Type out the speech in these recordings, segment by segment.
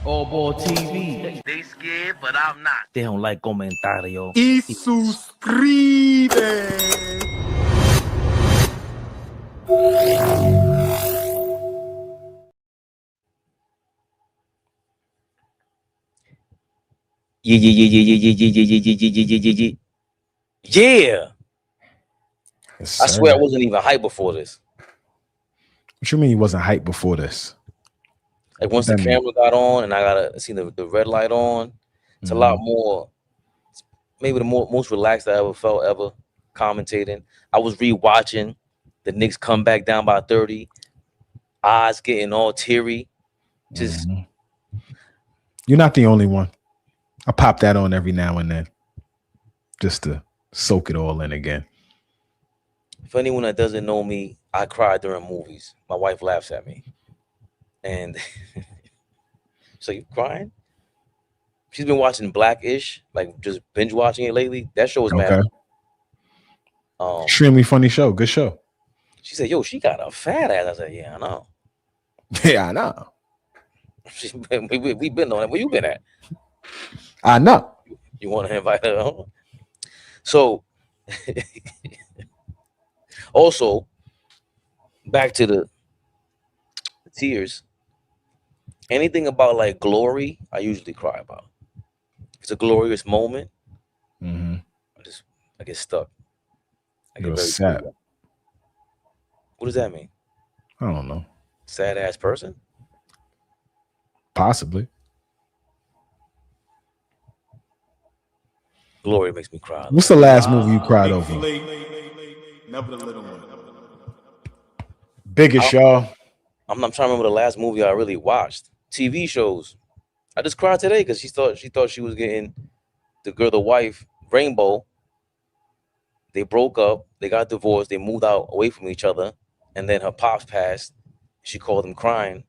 AllBall TV. They scared, but I'm not. They don't like comentario. Y suscribe. Yeah. Yes, I swear I sir. wasn't even hyped before this. What you mean you wasn't hyped before this? Like once the What that mean? camera got on and I got see the red light on, it's a lot more, maybe the most relaxed I ever felt ever commentating. I was rewatching the Knicks come back down by 30, eyes getting all teary. Just You're not the only one. I pop that on every now and then just to soak it all in again. for anyone that doesn't know me, I cry during movies. My wife laughs at me. And so you crying? She's been watching Blackish, like just binge watching it lately. That show is mad. Extremely funny show. Good show. She said, "Yo, she got a fat ass." I said, "Yeah, I know." Yeah, I know. We been on it. Where you been at? I know. You want to invite her on? So, also, back to the tears. Anything about like glory, I usually cry about. It's a glorious moment. I get stuck. I get You're very sad. What does that mean? I don't know. Sad ass person? Possibly. Glory makes me cry. What's the last movie you cried over? Biggest, y'all. I'm trying to remember the last movie I really watched. TV shows. I just cried today because she thought she was getting the wife, Rainbow. They broke up, they got divorced, they moved out away from each other, and then her pops passed. She called him crying.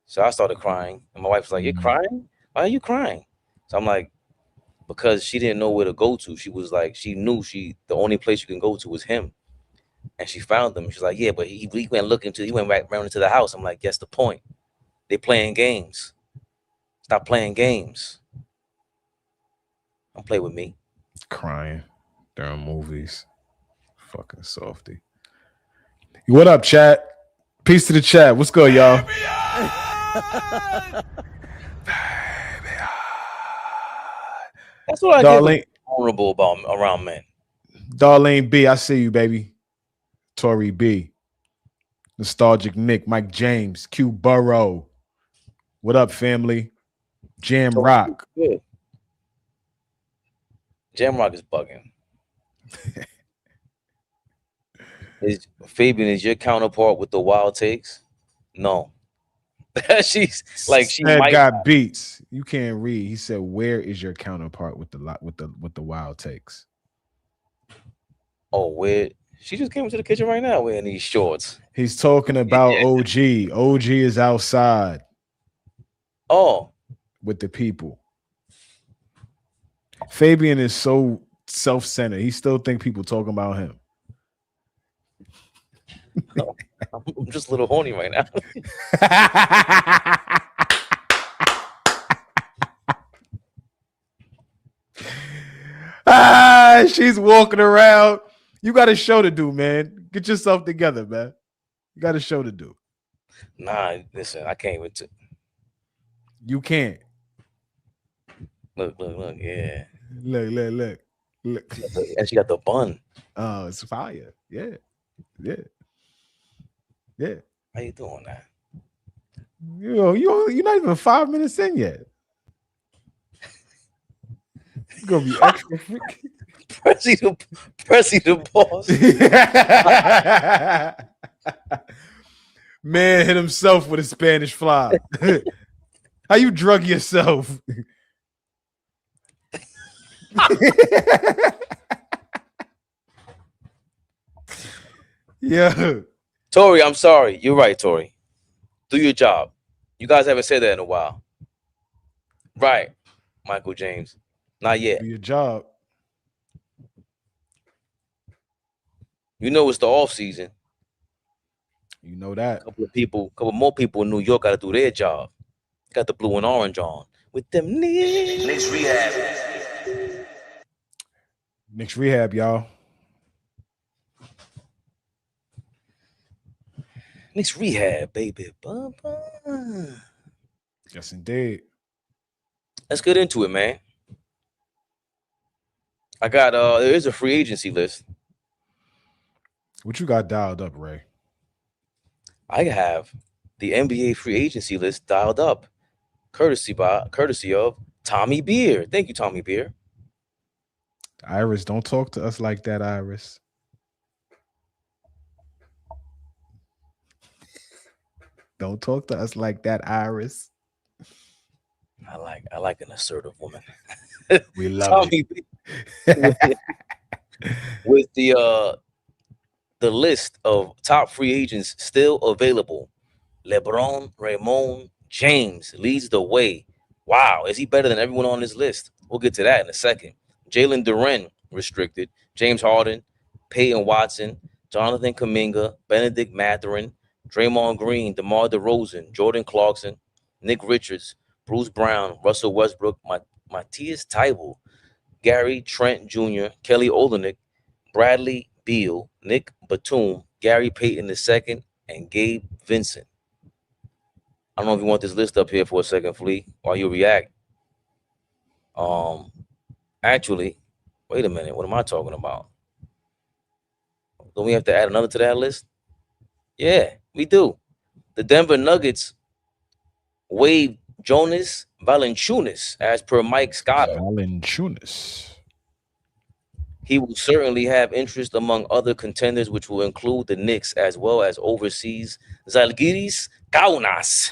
So I started crying, and my wife was like, "You're crying? Why are you crying?" So I'm like, because she didn't know where to go to. She was like, she knew the only place you can go to was him. And she found him. She's like, "Yeah, but he went he went right around into the house." I'm like, "Guess the point. They playing games. Stop playing games. Don't play with me." Crying during movies. Fucking softy. What up, chat? Peace to the chat. What's good, y'all? That's what I Darlene, get vulnerable about around men. Darlene B, I see you, baby. Tori B. Nostalgic Nick, Mike James, Q Burrow. What up, family? Jam Rock. Good. Jam Rock is bugging. Fabian is your counterpart with the wild takes? No. She's like she said might got beats. You can't read. He said, "Where is your counterpart with the wild takes?" Oh, where she just came into the kitchen right now wearing these shorts. He's talking about OG. OG is outside. Oh, with the people. Fabian is so self-centered. He still think people talking about him. I'm just a little horny right now. She's walking around. You got a show to do, man. Get yourself together, man. You got a show to do. Nah, listen, I can't even. You can't. Look, yeah. Look. And she got the bun. Oh, it's fire. Yeah. How you doing that? You're not even 5 minutes in yet. It's gonna be extra freaky. Pressy the boss. Man hit himself with a Spanish fly. How you drug yourself? Yeah. Tori, I'm sorry. You're right, Tori. Do your job. You guys haven't said that in a while. Right, Michael James. Not yet. Do your job. You know it's the off season. You know that. A couple more people in New York got to do their job. Got the blue and orange on with them Knicks. Knicks Rehab. Knicks Rehab, y'all. Knicks Rehab, baby. Yes, indeed. Let's get into it, man. I got there is a free agency list. What you got dialed up, Ray? I have the NBA free agency list dialed up, courtesy of Tommy Beer. Thank you, Tommy Beer. Iris, don't talk to us like that, Iris. Don't talk to us like that, Iris. I like an assertive woman. We love Tommy it. with the list of top free agents still available. LeBron Raymond James leads the way. Wow, is he better than everyone on this list? We'll get to that in a second. Jalen Duren restricted. James Harden, Peyton Watson, Jonathan Kuminga, Benedict Mathurin, Draymond Green, DeMar DeRozan, Jordan Clarkson, Nick Richards, Bruce Brown, Russell Westbrook, Matthias Thybulle, Gary Trent Jr., Kelly Olynyk, Bradley Beal, Nick Batum, Gary Payton II, and Gabe Vincent. I don't know if you want this list up here for a second, Flea, while you react. Actually, wait a minute. What am I talking about? Don't we have to add another to that list? Yeah, we do. The Denver Nuggets waived Jonas Valenciunus, as per Mike Scotto. Valenciunus. He will certainly have interest among other contenders, which will include the Knicks as well as overseas Zalgiris Kaunas.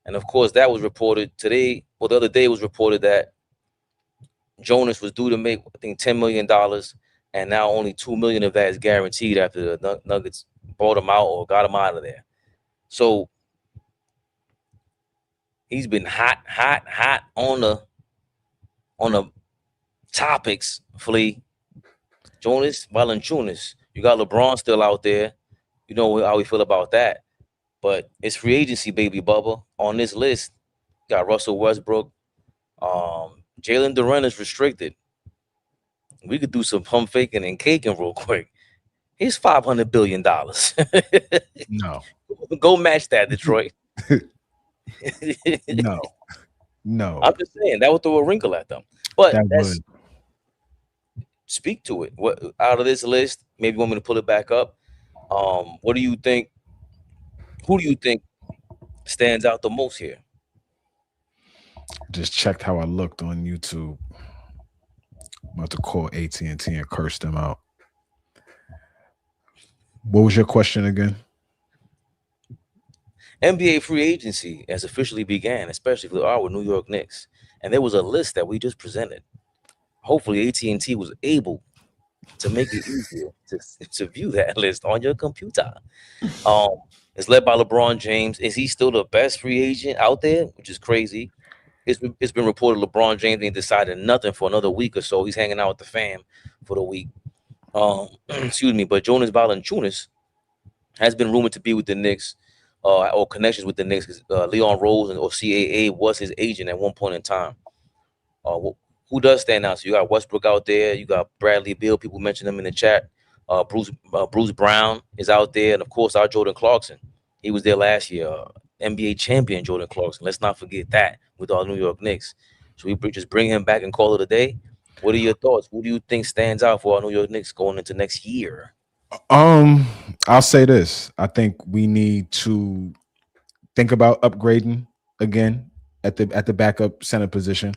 And of course, that was reported today. Well, the other day it was reported that Jonas was due to make, I think, $10 million, and now only $2 million of that is guaranteed after the Nuggets bought him out or got him out of there. So he's been hot on the topics, Flea. Jonas Valanciunas. You got LeBron still out there. You know how we feel about that. But it's free agency, baby Bubba. On this list, got Russell Westbrook. Jalen Duren is restricted. We could do some pump faking and caking real quick. Here's $500 billion. No. Go match that, Detroit. No. I'm just saying that would throw a wrinkle at them. But that speak to it. What out of this list? Maybe you want me to pull it back up. What do you think? Who do you think stands out the most here? Just checked how I looked on YouTube. I'm about to call AT&T and curse them out. What was your question again? NBA free agency has officially began, especially for our New York Knicks. And there was a list that we just presented. Hopefully AT&T was able to make it easier to view that list on your computer. It's led by LeBron James. Is he still the best free agent out there? Which is crazy. It's been reported LeBron James ain't decided nothing for another week or so. He's hanging out with the fam for the week. Excuse me. But Jonas Valanciunas has been rumored to be with the Knicks or connections with the Knicks because Leon Rose or CAA was his agent at one point in time. Who does stand out? So you got Westbrook out there. You got Bradley Beal. People mention them in the chat. Bruce Brown is out there. And, of course, our Jordan Clarkson. He was there last year. NBA champion Jordan Clarkson. Let's not forget that with our New York Knicks. So we just bring him back and call it a day. What are your thoughts? Who do you think stands out for our New York Knicks going into next year? I'll say this. I think we need to think about upgrading again at the backup center position.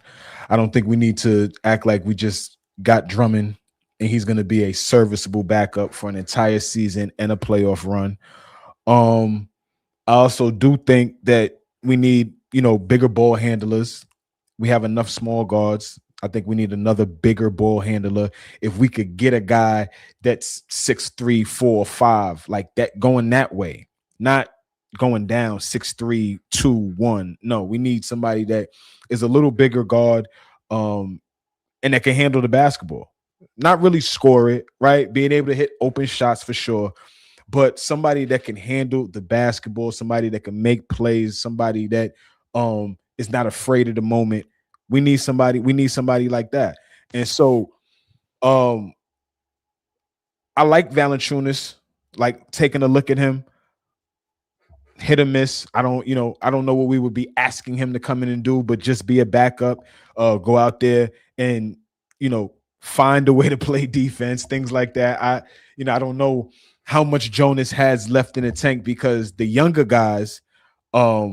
I don't think we need to act like we just got Drummond and he's going to be a serviceable backup for an entire season and a playoff run. I also do think that we need, bigger ball handlers. We have enough small guards. I think we need another bigger ball handler. If we could get a guy that's 6'3", 4, 5, like that, going that way, not going down 6'3", 2, 1. No, we need somebody that is a little bigger guard, and that can handle the basketball. Not really score it, right? Being able to hit open shots for sure, but somebody that can handle the basketball, somebody that can make plays, somebody that is not afraid of the moment. We need somebody like that. And so I like Valanciunas, like taking a look at him. Hit or miss. I don't know what we would be asking him to come in and do, but just be a backup, go out there and find a way to play defense, things like that. I don't know how much Jonas has left in the tank because the younger guys, they're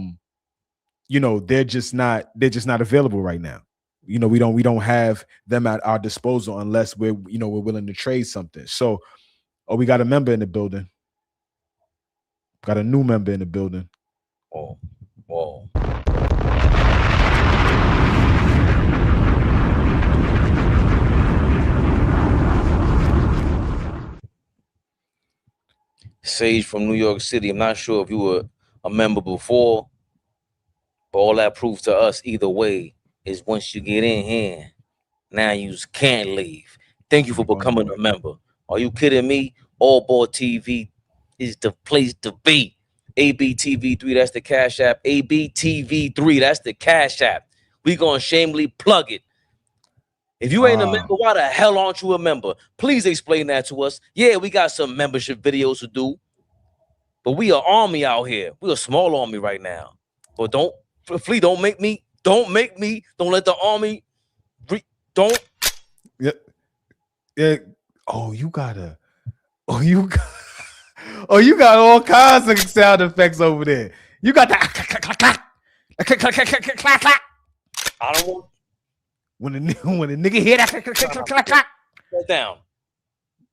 just not available right now. We don't have them at our disposal unless we're willing to trade something. So, we got a member in the building. Got a new member in the building. Oh, whoa. Sage from New York City. I'm not sure if you were a member before, but all that proves to us either way is once you get in here, now you can't leave. Thank you for becoming a member. Are you kidding me? AllBall TV is the place to be. ABTV3, that's the Cash App. ABTV3, that's the Cash App. We gonna shamelessly plug it. If you ain't a member, why the hell aren't you a member? Please explain that to us. Yeah, we got some membership videos to do, but we are army out here. We're a small army right now. But don't let the army Yeah. You got all kinds of sound effects over there. You got that. I don't want when the nigga hear that. Put down.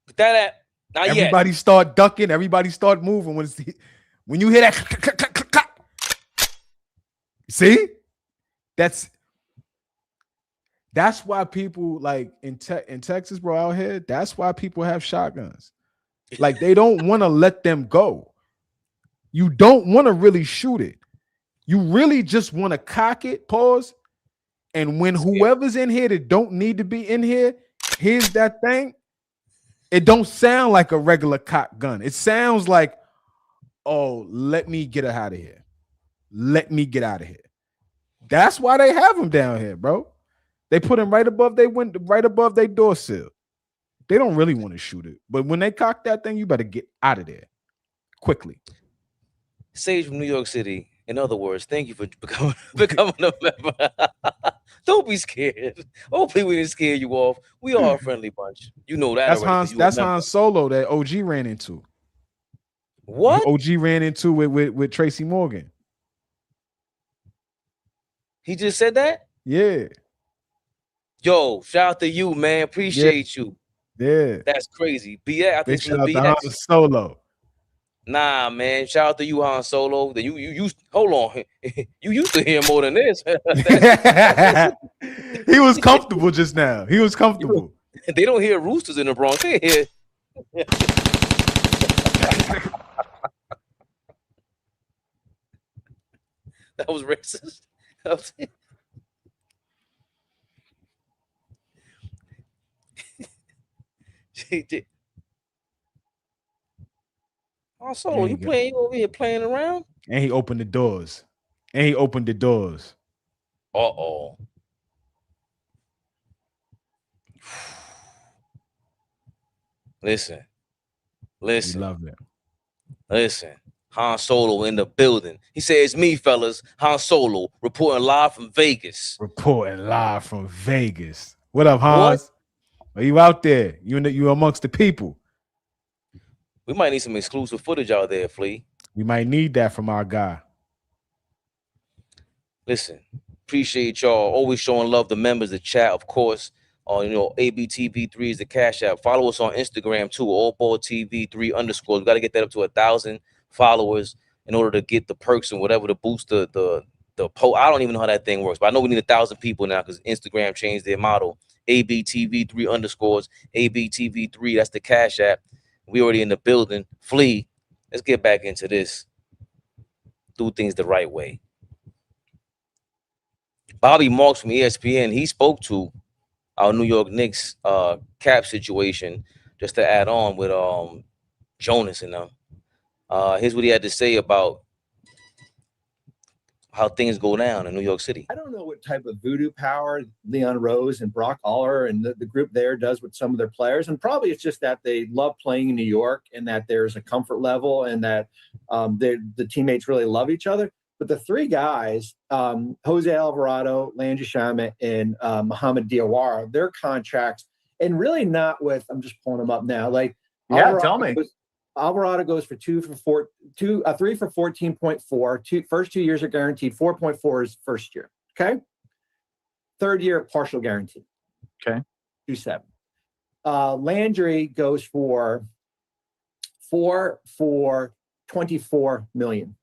Put that at. Not everybody yet. Start ducking. Everybody start moving. When you hear that. See, that's why people like in Texas, bro, out here. That's why people have shotguns. Like they don't want to let them go. You don't want to really shoot it. You really just want to cock it, pause, and when whoever's in here that don't need to be in here, here's that thing. It don't sound like a regular cock gun. It sounds like, oh, let me get out of here. Let me get out of here. That's why they have them down here, bro. They put them right above their door sill. They don't really want to shoot it. But when they cock that thing, you better get out of there quickly. Sage from New York City. In other words, thank you for becoming a member. Don't be scared. Hopefully we didn't scare you off. We are a friendly bunch. You know that. That's Han Solo that OG ran into. What? OG ran into with Tracy Morgan. He just said that? Yeah. Yo, shout out to you, man. Appreciate you. Yeah. That's crazy. BX, I think shout out to Han Solo. Nah, man. Shout out to you, Han Solo. That you used. Hold on. You used to hear more than this. He was comfortable just now. He was comfortable. They don't hear roosters in the Bronx. They hear. That was racist. Also, you over here playing around? And he opened the doors. Uh-oh. Listen. We love it. Listen. Han Solo in the building. He said, it's me, fellas. Han Solo reporting live from Vegas. What up, Hans? Are you out there? You amongst the people. We might need some exclusive footage out there, Flea. We might need that from our guy. Listen, appreciate y'all always showing love. The members, the chat, of course. ABTV3 is the Cash App. Follow us on Instagram too. AllBall TV 3 _. We got to get that up to 1,000 followers in order to get the perks and whatever to boost the post. I don't even know how that thing works, but I know we need 1,000 people now because Instagram changed their model. ABTV3 _ ABTV3. That's the Cash App. We already in the building. Flea, let's get back into this. Do things the right way. Bobby Marks from ESPN, he spoke to our New York Knicks cap situation, just to add on with Jonas and them. Here's what he had to say about how things go down in New York City. I don't know what type of voodoo power Leon Rose and Brock Aller and the group there does with some of their players. And probably it's just that they love playing in New York and that there's a comfort level and that the teammates really love each other. But the three guys, Jose Alvarado, Landry Shamet, and Mohamed Diawara, their contracts, and really not with, I'm just pulling them up now. Like, yeah, tell me. Alvarado goes for 3 for 14.4. First 2 years are guaranteed. 4.4 is first year. Okay. Third year, partial guarantee. Okay. 2.7. Landry goes for 4 for 24 million.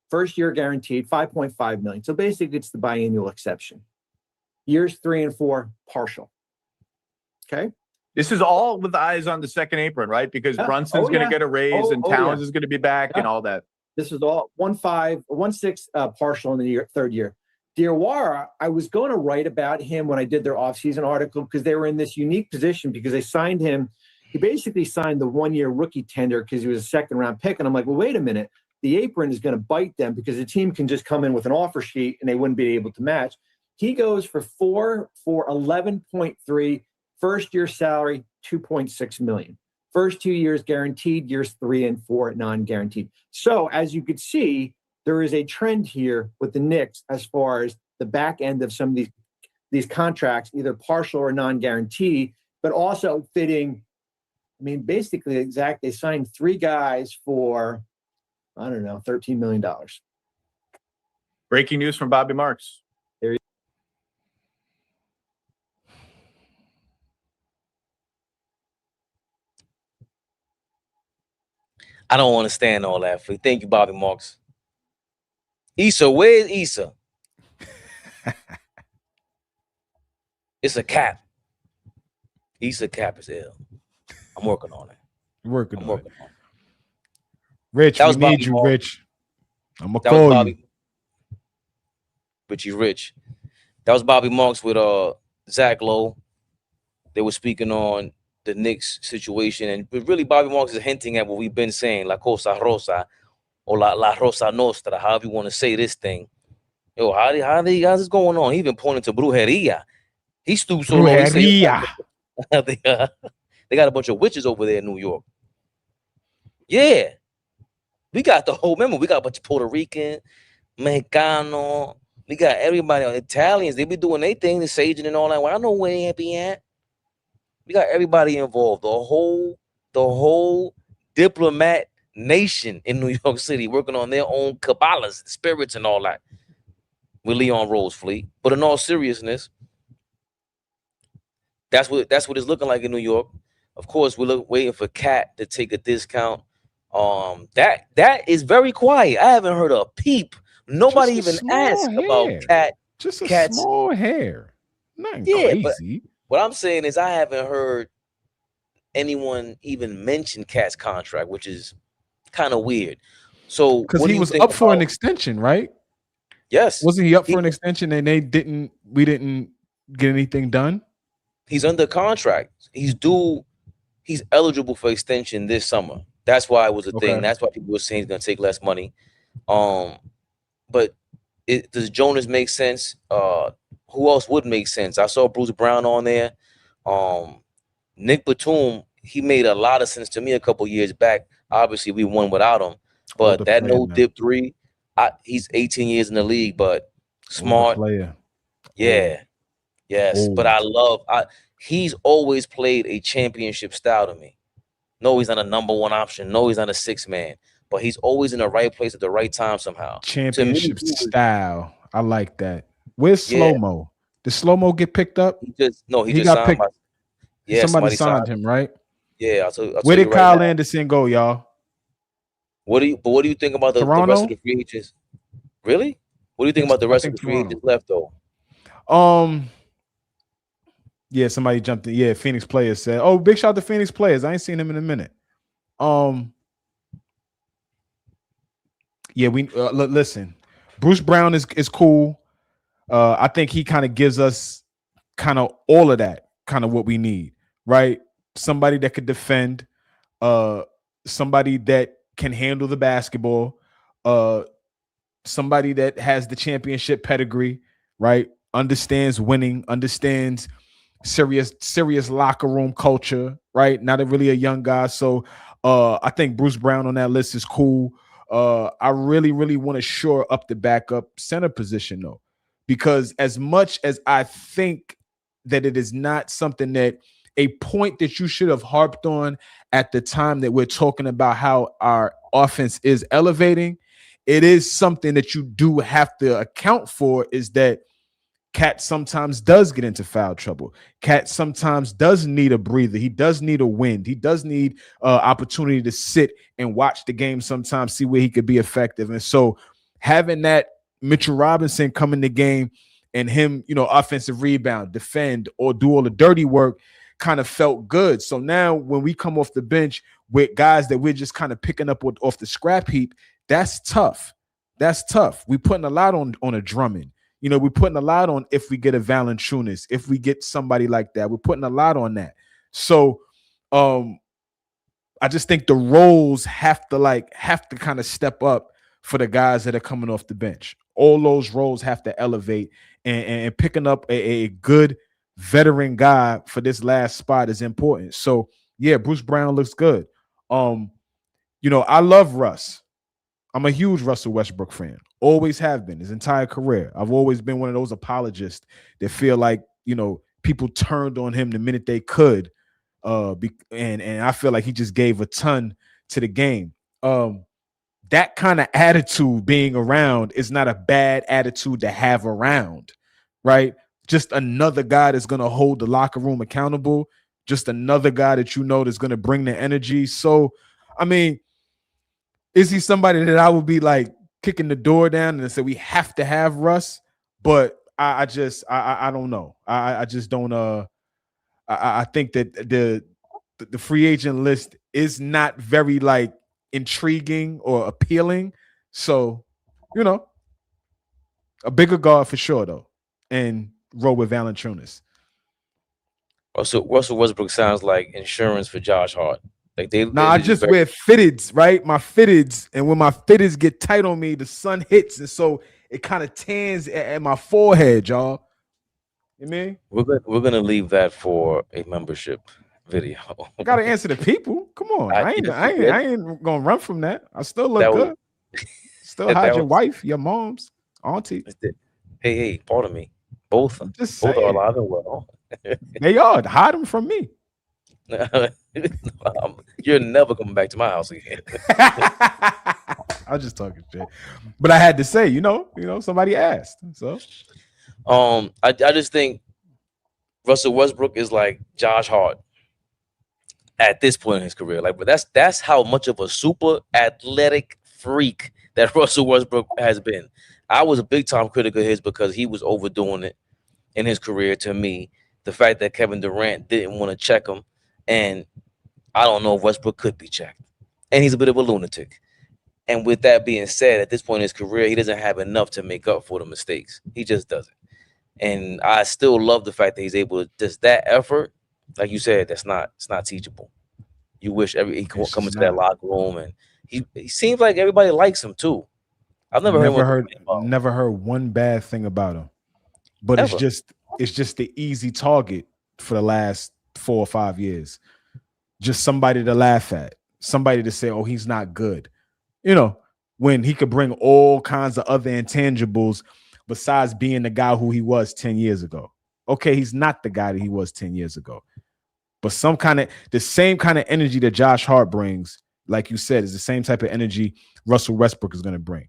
First year guaranteed, 5.5 million. So basically, it's the biannual exception. Years 3 and 4, partial. Okay. This is all with eyes on the second apron, right? Because Brunson's going to get a raise and Towns is going to be back and all that. This is all 1.5, 1.6 partial in the third year. Diawara, I was going to write about him when I did their offseason article because they were in this unique position because they signed him. He basically signed the 1-year rookie tender because he was a second-round pick. And I'm like, well, wait a minute. The apron is going to bite them because the team can just come in with an offer sheet and they wouldn't be able to match. He goes for 4 for 11.3. First year salary, 2.6 million. First 2 years guaranteed, years 3 and 4 non-guaranteed. So as you could see, there is a trend here with the Knicks as far as the back end of some of these contracts, either partial or non-guaranteed, but also fitting. I mean, basically, they signed 3 guys for, I don't know, $13 million. Breaking news from Bobby Marks. I don't understand all that. Thank you, Bobby Marks. Issa, where's Issa? It's a cap. Issa cap is ill. I'm working on it. Working on it. Rich, we need you, Rich. I'm going to call you. Richie Rich. That was Bobby Marks with Zach Lowe. They were speaking on the Knicks situation, and really Bobby Marks is hinting at what we've been saying, La Cosa Rosa, or La Rosa Nostra, however you want to say this thing. Yo, how they guys is going on? He even pointing to Brujeria. He stooped so low. They got a bunch of witches over there in New York. Yeah. We got the whole, remember, we got a bunch of Puerto Rican, Mexicano, we got everybody, Italians, they be doing their thing, the saging and all that. Well, I know where they be at. We got everybody involved, the whole diplomat nation in New York City working on their own Kabbalahs, spirits, and all that with Leon Rose Fleet. But in all seriousness, that's what it's looking like in New York. Of course, we're waiting for Cat to take a discount. That is very quiet. I haven't heard a peep. Nobody even asked about Cat. Just a small hair. Nothing crazy. But what I'm saying is I haven't heard anyone even mention Cat's contract, which is kind of weird. So because he was up for an extension, right? Yes. Wasn't he up for an extension and we didn't get anything done? He's under contract. He's eligible for extension this summer. That's why it was a thing. That's why people were saying he's gonna take less money. But does Jonas make sense? Who else would make sense? I saw Bruce Brown on there. Nick Batum, he made a lot of sense to me a couple years back. Obviously, we won without him. But that no-dip 3, he's 18 years in the league, but smart. Player. Yeah. Yes. But he's always played a championship style to me. No, he's not a number 1 option. No, he's not a 6-man. But he's always in the right place at the right time somehow. Championship style. I like that. Where's Slow-Mo? Did Slow-Mo get picked up? He just got picked. Somebody signed him, right? Yeah. Where did Kyle Anderson go, y'all? What do you think about the rest of the free agents? Really? What do you think about the rest of the free agents left though? Yeah, somebody jumped in. Yeah, Phoenix Players said, "Oh, big shout out to Phoenix Players. I ain't seen him in a minute." Yeah, we listen. Bruce Brown is cool. I think he kind of gives us kind of all of that, kind of what we need, right? Somebody that could defend, somebody that can handle the basketball, somebody that has the championship pedigree, right? Understands winning, understands serious locker room culture, right? Not really a young guy. So I think Bruce Brown on that list is cool. I really want to shore up the backup center position though, because as much as I think that it is not something that a point that you should have harped on at the time that we're talking about how our offense is elevating, it is something that you do have to account for, is that Cat sometimes does get into foul trouble. Cat sometimes does need a breather. He does need a wind. He does need opportunity to sit and watch the game sometimes, see where he could be effective. And so having that Mitchell Robinson come in the game and him, offensive rebound, defend, or do all the dirty work kind of felt good. So now when we come off the bench with guys that we're just kind of picking up off the scrap heap, that's tough. That's tough. We're putting a lot on a Drummond. We're putting a lot on if we get a Valančiūnas, if we get somebody like that. We're putting a lot on that. So I just think the roles have to kind of step up for the guys that are coming off the bench. All those roles have to elevate, and picking up a good veteran guy for this last spot is important. So yeah, Bruce Brown looks good. I love Russ. I'm a huge Russell Westbrook fan. Always have been his entire career. I've always been one of those apologists that feel like, people turned on him the minute they could. And I feel like he just gave a ton to the game. That kind of attitude being around is not a bad attitude to have around, right? Just another guy that's going to hold the locker room accountable. Just another guy that that's going to bring the energy. So, I mean, is he somebody that I would be like kicking the door down and say we have to have Russ? But I don't know. I just don't. I think that the free agent list is not very intriguing or appealing. So, a bigger guard for sure though, and roll with Valančiūnas. Russell Westbrook sounds like insurance for Josh Hart. I just wear fitteds, right? My fitteds, and when my fitteds get tight on me, the sun hits, and so it kind of tans at my forehead, y'all. You mean? We're gonna leave that for a membership video. I gotta answer the people. Come on, I ain't gonna run from that. I still look good. Still hide your wife, your mom's, auntie. Hey, pardon me. Both are alive and well. They are. Hide them from me. You're never coming back to my house again. I was just talking shit, but I had to say, somebody asked. So, I just think Russell Westbrook is like Josh Hart at this point in his career. But that's how much of a super athletic freak that Russell Westbrook has been. I was a big time critic of his because he was overdoing it in his career. To me, the fact that Kevin Durant didn't want to check him. And I don't know if Westbrook could be checked. And he's a bit of a lunatic. And with that being said, at this point in his career, he doesn't have enough to make up for the mistakes. He just doesn't. And I still love the fact that he's able to just that effort, like you said, it's not teachable. You wish he could come into that locker room, and he seems like everybody likes him too. I've never heard one bad thing about him. But it's just the easy target for the last 4 or 5 years. Just somebody to laugh at, somebody to say, oh, he's not good. When he could bring all kinds of other intangibles besides being the guy who he was 10 years ago. Okay, he's not the guy that he was 10 years ago. But the same kind of energy that Josh Hart brings, like you said, is the same type of energy Russell Westbrook is going to bring.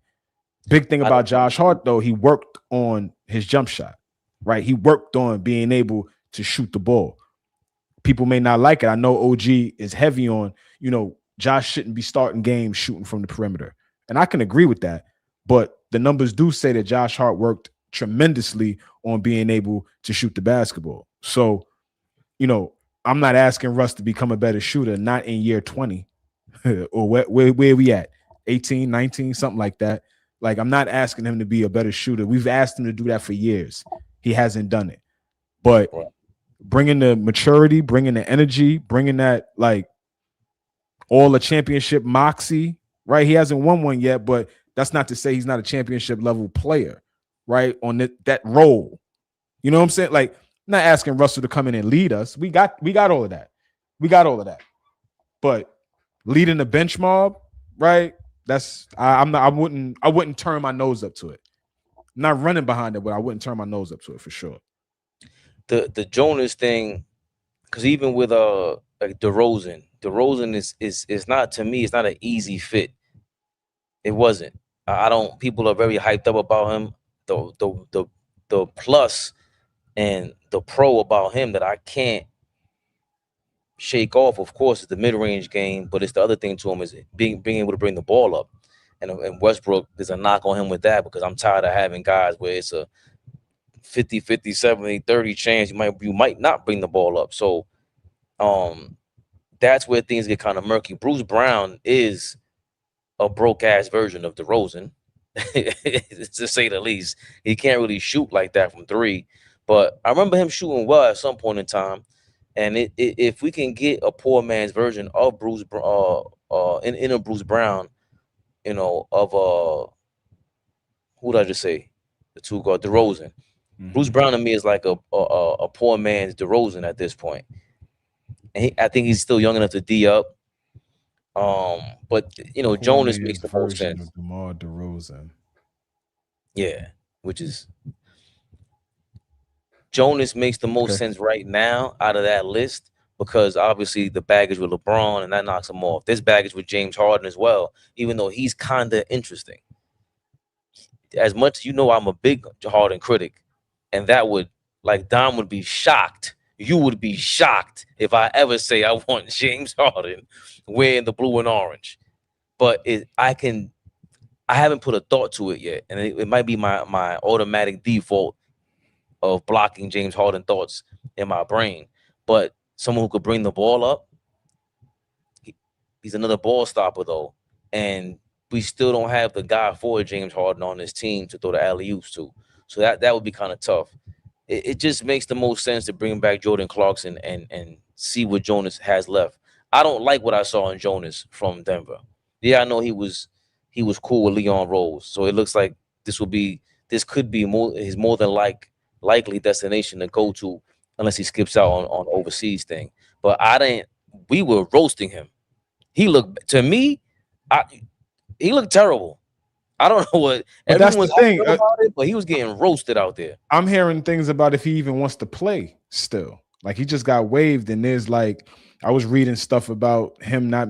Big thing about Josh Hart, though, he worked on his jump shot, right? He worked on being able to shoot the ball. People may not like it. I know OG is heavy on, Josh shouldn't be starting games shooting from the perimeter. And I can agree with that. But the numbers do say that Josh Hart worked tremendously on being able to shoot the basketball. So, I'm not asking Russ to become a better shooter, not in year 20 or where we at, 18, 19, something like that. I'm not asking him to be a better shooter. We've asked him to do that for years. He hasn't done it. But bringing the maturity, bringing the energy, bringing that all the championship moxie, right? He hasn't won one yet, but that's not to say he's not a championship level player, right? On that role. You know what I'm saying? Like, I'm not asking Russell to come in and lead us. We got all of that. We got all of that. But leading the bench mob, right? That's I wouldn't turn my nose up to it. I'm not running behind it, but I wouldn't turn my nose up to it for sure. The Jonas thing, because even with like DeRozan is not, to me, it's not an easy fit. It wasn't. I don't. People are very hyped up about him. The plus and the pro about him that I can't shake off, of course, is the mid-range game, but it's the other thing to him is being able to bring the ball up. And Westbrook, there's a knock on him with that, because I'm tired of having guys where it's a 50, 70, 30 chance you might not bring the ball up. So that's where things get kind of murky. Bruce Brown is a broke-ass version of DeRozan, to say the least. He can't really shoot like that from three, but I remember him shooting well at some point in time. And if we can get a poor man's version of Bruce, in a Bruce Brown, of who did I just say? The two guard DeRozan. Mm-hmm. Bruce Brown to me is like a poor man's DeRozan at this point, and I think he's still young enough to D up. But Jonas makes the most sense. Of DeMar DeRozan. Yeah, which is Jonas makes the most sense right now out of that list, because obviously the baggage with LeBron, and that knocks him off. There's baggage with James Harden as well, even though he's kind of interesting. As much I'm a big Harden critic, and that would, like, Dom would be shocked. You would be shocked if I ever say I want James Harden wearing the blue and orange. But I haven't put a thought to it yet, and it might be my automatic default of blocking James Harden thoughts in my brain. But someone who could bring the ball up, he's another ball stopper though, and we still don't have the guy for James Harden on this team to throw the alley-oops to. So that would be kind of tough. It just makes the most sense to bring back Jordan Clarkson and see what Jonas has left. I don't like what I saw in Jonas from Denver. Yeah, I know he was cool with Leon Rose, so it looks like this could be his more than likely destination to go to, unless he skips out on overseas thing. But we were roasting him. He looked, to me, he looked terrible. I don't know what everyone's saying about it, but he was getting roasted out there. I'm hearing things about if he even wants to play still. Like, he just got waived, and there's like, I was reading stuff about him not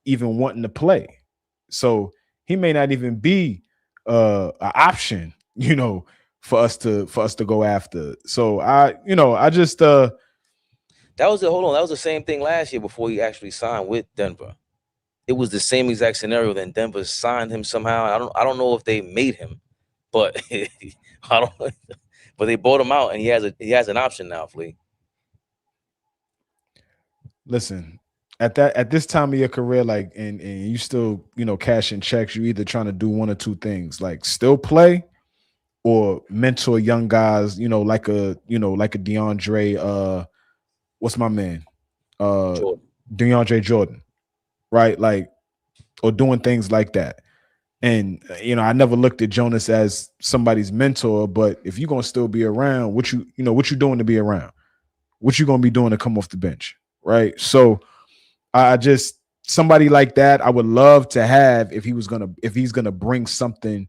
even wanting to play. So he may not even be an option, for us to go after. So I just that was the same thing last year before he actually signed with Denver. It was the same exact scenario. Then Denver signed him somehow. I don't know if they made him, but but they bought him out, and he has an option now, Flea. Listen, at this time of your career, like, and you still, cashing checks, you either trying to do one or two things, like still play or mentor young guys, like a DeAndre, what's my man? DeAndre Jordan, right? Like, or doing things like that. And, I never looked at Jonas as somebody's mentor, but if you're going to still be around, what you doing to be around? What you going to be doing to come off the bench, right? So somebody like that, I would love to have if he's going to bring something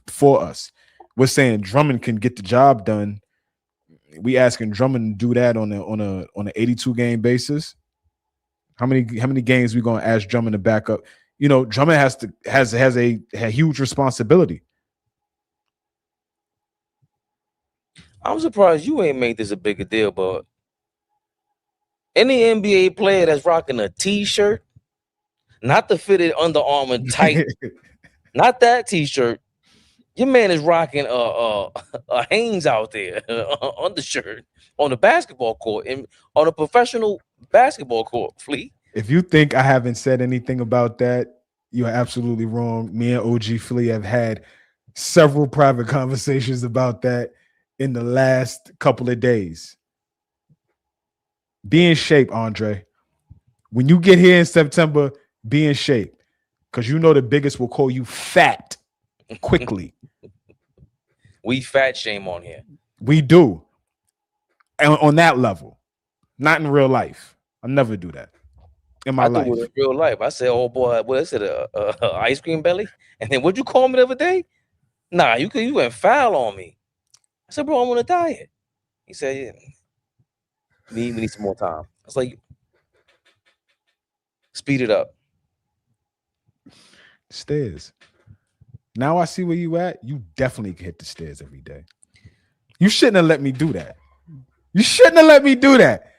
for us. We're saying Drummond can get the job done. We asking Drummond to do that on an 82 game basis. How many games we going to ask Drummond to back up? Drummond has a huge responsibility. I'm surprised you ain't made this a bigger deal, but any NBA player that's rocking a T-shirt, not the fitted Under Armour tight, not that T-shirt. Your man is rocking a Hanes out there, undershirt on the basketball court, and on a professional basketball court, Flea. If you think I haven't said anything about that, you're absolutely wrong. Me and OG Flea have had several private conversations about that in the last couple of days. Be in shape, Andre. When you get here in September, be in shape. Because you know the biggest will call you fat quickly. We fat shame on here. We do. And on that level. Not in real life. I'll never do that. In my life. I do it in real life. I said, oh boy, what is it? Ice cream belly? And then what'd you call me the other day? Nah, you went foul on me. I said, bro, I'm on a diet. He said, yeah. We need some more time. I was like, speed it up. Stairs. Now I see where you at. You definitely can hit the stairs every day. You shouldn't have let me do that. You shouldn't have let me do that.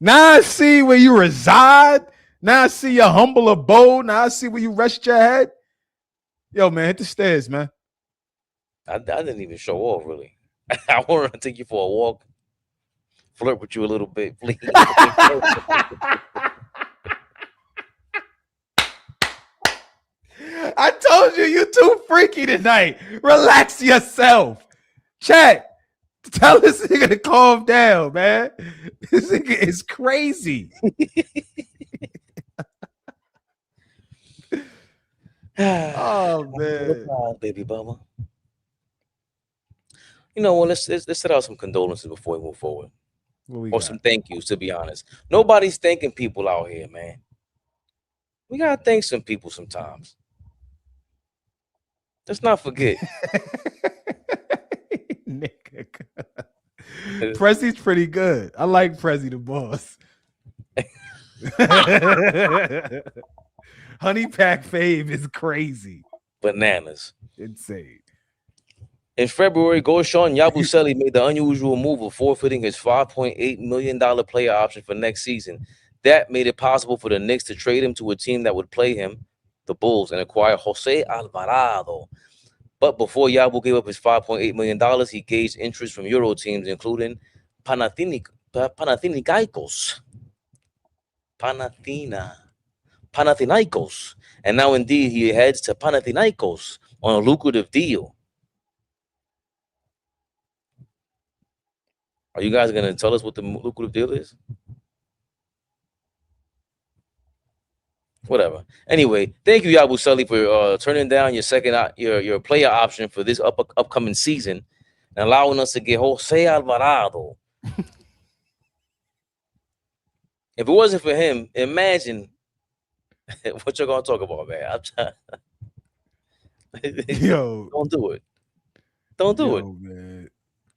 Now I see where you reside. Now I see your humble abode. Now I see where you rest your head. Yo, man, hit the stairs, man. I didn't even show off, really. I wanted to take you for a walk, flirt with you a little bit, please. I told you too freaky tonight. Relax yourself. Chat. Tell this nigga to calm down, man. This nigga is crazy. Oh man, baby mama. You know what? Let's set out some condolences before we move forward, or some thank yous. To be honest, nobody's thanking people out here, man. We gotta thank some people sometimes. Let's not forget. Nigga. Prezzy's pretty good. I like Prezzy the boss. Honey Pack Fave is crazy. Bananas. Insane. In February, Goshan Yabusele made the unusual move of forfeiting his $5.8 million player option for next season. That made it possible for the Knicks to trade him to a team that would play him, the Bulls, and acquire Jose Alvarado. But before Yabu gave up his $5.8 million, he gauged interest from Euro teams, including Panathinaikos. And now, indeed, he heads to Panathinaikos on a lucrative deal. Are you guys going to tell us what the lucrative deal is? Whatever. Anyway, thank you, Yabusele, for turning down your player option for this upcoming season and allowing us to get Jose Alvarado. If it wasn't for him, imagine what you're gonna talk about, man. I'm trying. Yo, don't do it. Don't do it, man.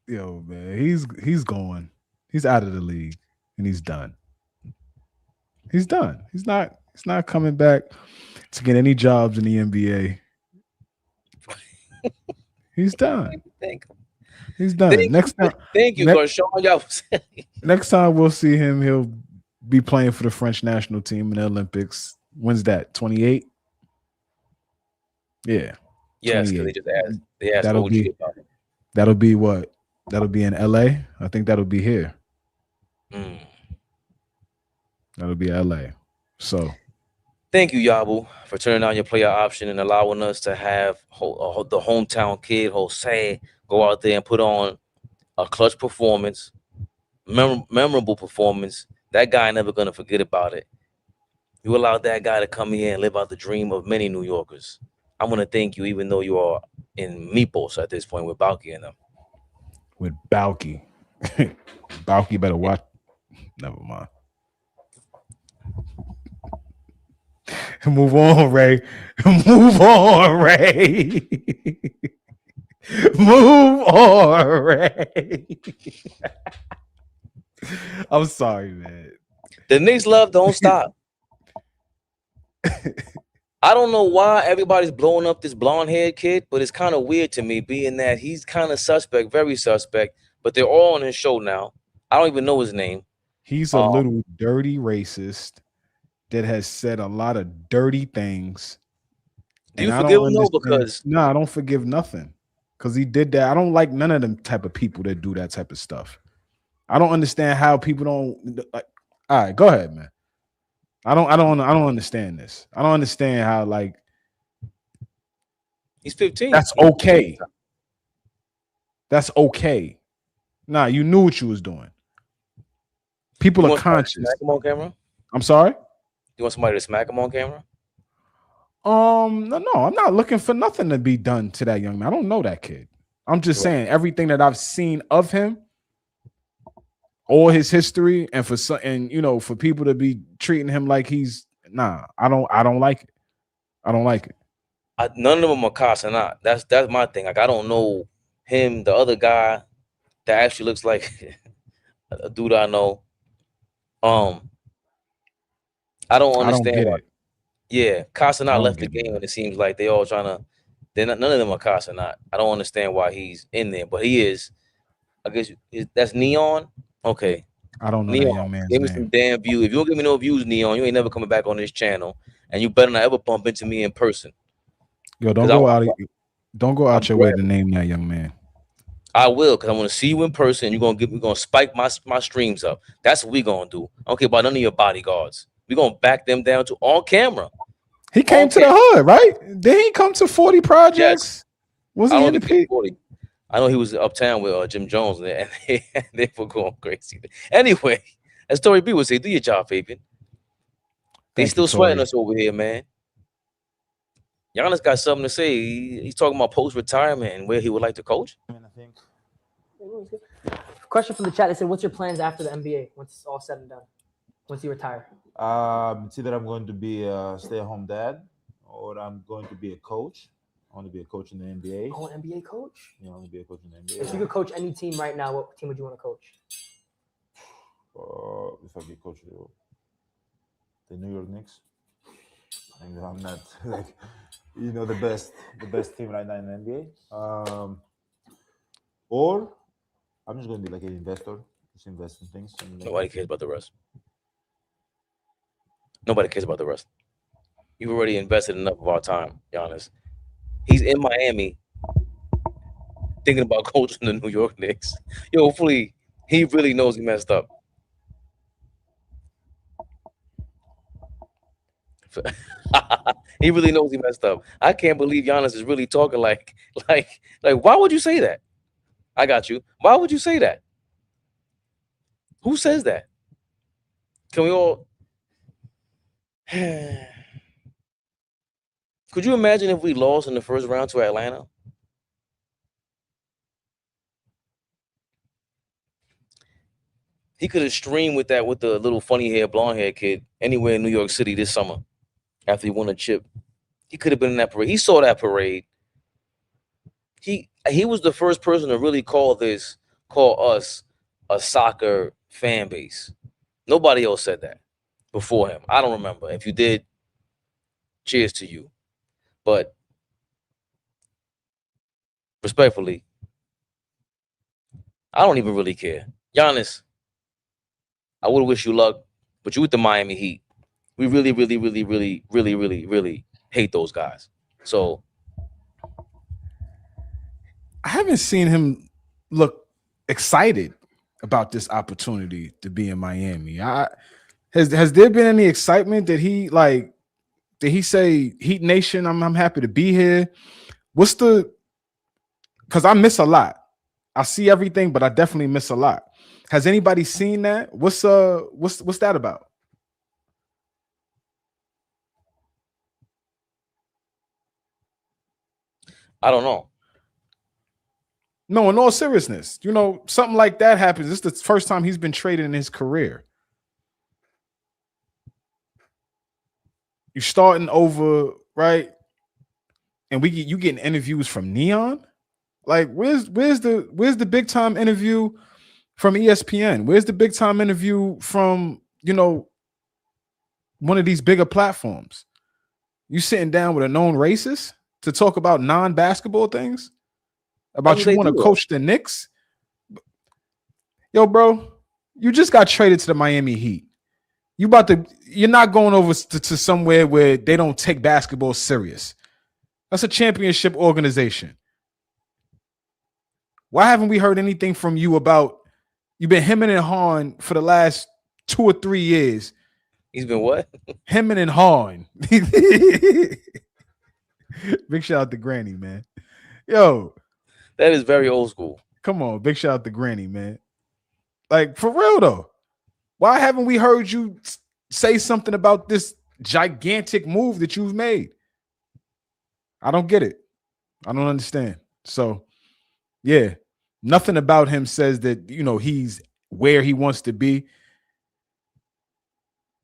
Yo, man, he's going. He's out of the league, and he's done. He's done. He's not coming back to get any jobs in the NBA. He's done. He's done. Next time, thank you, next time we'll see him, he'll be playing for the French national team in the Olympics. When's that? 28? Yeah. Yes, because they asked that'll be about it. That'll be what? That'll be in LA. I think that'll be here. That'll be LA. So thank you, Yabu, for turning down your player option and allowing us to have the hometown kid, Jose, go out there and put on a clutch performance, memorable performance. That guy never going to forget about it. You allowed that guy to come here and live out the dream of many New Yorkers. I want to thank you, even though you are in Meepos at this point with Balky and them. With Balky. Balky better watch. Never mind. Move on, Ray. Move on, Ray. Move on, Ray. I'm sorry, man. The Knicks love don't stop. I don't know why everybody's blowing up this blonde-haired kid, but it's kind of weird to me, being that he's kind of suspect, very suspect, but they're all on his show now. I don't even know his name. He's a little dirty racist that has said a lot of dirty things. Do you forgive him though? Because no, I don't forgive nothing. Because he did that. I don't like none of them type of people that do that type of stuff. I don't understand how people don't like. All right, go ahead, man. I don't understand this. I don't understand how, like, he's 15. That's okay. That's okay. Nah, you knew what you was doing. People are conscious. Smack him on camera? I'm sorry? You want somebody to smack him on camera? No, I'm not looking for nothing to be done to that young man. I don't know that kid. I'm just saying everything that I've seen of him, all his history, and for people to be treating him like he's I don't like it. I don't like it. None of them are CASHAPP. That's my thing. Like I don't know him, the other guy that actually looks like a dude I know. I don't understand. I don't get it. Yeah, CASHAPP left the game, and it seems like they all trying to. None of them are CASHAPP. I don't understand why he's in there, but he is. I guess that's Neon. Okay, I don't know Neon, that young man's give me name. some damn views. If you don't give me no views, Neon, you ain't never coming back on this channel, and you better not ever bump into me in person. Yo, don't go out your way to name that young man. I will, because I want to see you in person. We're gonna spike my streams up. That's what we're gonna do. I don't care about none of your bodyguards. We're gonna back them down to on camera. He came to the hood, right? Did he come to 40 projects? Yes. Was he in the peak? 40. I know he was uptown with Jim Jones, and they were going crazy. Anyway, as Tory B would say, do your job, Fabian. They still sweating us over here, man. Giannis got something to say. He's talking about post-retirement and where he would like to coach. I think. Question from the chat. They said, what's your plans after the NBA once it's all said and done? Once you retire? It's either I'm going to be a stay-at-home dad or I'm going to be a coach. I want to be a coach in the NBA. Oh, an NBA coach? Yeah, I want to be a coach in the NBA. If you could coach any team right now, what team would you want to coach? If I be coach the New York Knicks. I'm not like the best team right now in the NBA. Or I'm just going to be like an investor, just invest in things. Nobody cares about the rest. Nobody cares about the rest. You've already invested enough of our time, Giannis. He's in Miami thinking about coaching the New York Knicks. Yo, hopefully he really knows he messed up. He really knows he messed up. I can't believe Giannis is really talking like why would you say that? I got you. Why would you say that? Who says that? Can we all could you imagine if we lost in the first round to Atlanta? He could have streamed with the little funny hair, blonde hair kid anywhere in New York City this summer after he won a chip. He could have been in that parade. He saw that parade. He was the first person to really call us a soccer fan base. Nobody else said that before him. I don't remember. If you did, cheers to you. But respectfully, I don't even really care. Giannis, I would wish you luck, but you with the Miami Heat. We really, really, really, really, really, really, really hate those guys. So I haven't seen him look excited about this opportunity to be in Miami. Has there been any excitement that did he say, Heat Nation, I'm happy to be here? Because I miss a lot. I see everything, but I definitely miss a lot. Has anybody seen that? What's that about? I don't know. No, in all seriousness, something like that happens. This is the first time he's been traded in his career. You're starting over, right? And you getting interviews from Neon. Like, where's the big time interview from ESPN? Where's the big time interview from one of these bigger platforms? You sitting down with a known racist to talk about non-basketball things? About you want to coach the Knicks? Yo, bro, you just got traded to the Miami Heat. You're not going over to somewhere where they don't take basketball serious. That's a championship organization. Why haven't we heard anything from you about you've been hemming and hawing for the last 2 or 3 years? He's been what? Hemming and hawing. Big shout out to Granny, man. Yo. That is very old school. Come on, big shout out to Granny, man. Like, for real, though. Why haven't we heard you say something about this gigantic move that you've made? I don't get it. I don't understand. So, yeah, nothing about him says that, he's where he wants to be.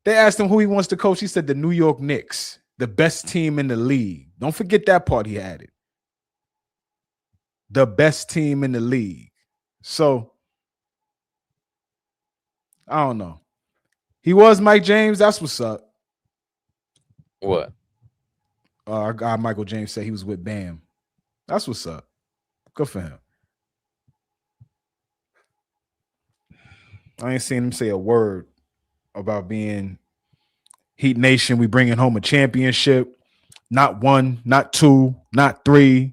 They asked him who he wants to coach. He said the New York Knicks, the best team in the league. Don't forget that part he added. The best team in the league. So, I don't know. He was Mike James. That's what's up. What? Our guy Michael James said he was with Bam. That's what's up. Good for him. I ain't seen him say a word about being Heat Nation. We bringing home a championship. Not 1, not 2, not 3,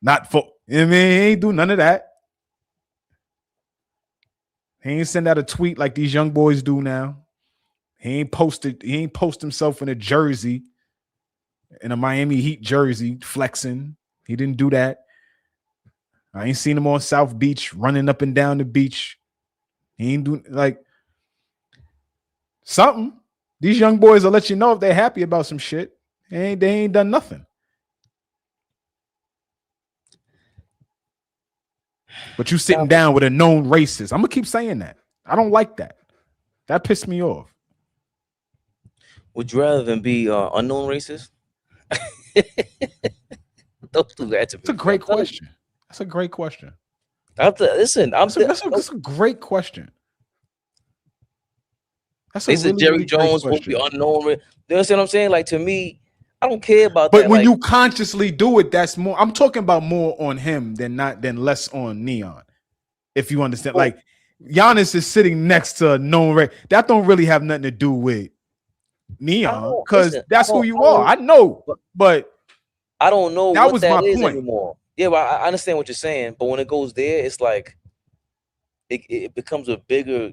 not 4. I mean, he ain't do none of that. He ain't send out a tweet like these young boys do now. He ain't post himself in a jersey, in a Miami Heat jersey, flexing. He didn't do that. I ain't seen him on South Beach running up and down the beach. He ain't doing like something. These young boys will let you know if they're happy about some shit. They ain't done nothing. But you sitting down with a known racist. I'm gonna keep saying that. I don't like that. That pissed me off. Would you rather than be unknown racist? Don't do that to me. That's a great question. That's a great question. That's a great question. They said Jerry Jones will be unknown. You understand what I'm saying? Like, to me, I don't care about that. But when you consciously do it, that's more. I'm talking about more on him than less on Neon. If you understand, like Giannis is sitting next to a known race. That don't really have nothing to do with Neon because that's who you are. I know, but I don't know that what was that my is point. anymore. Yeah, but I understand what you're saying. But when it goes there, it's like it becomes a bigger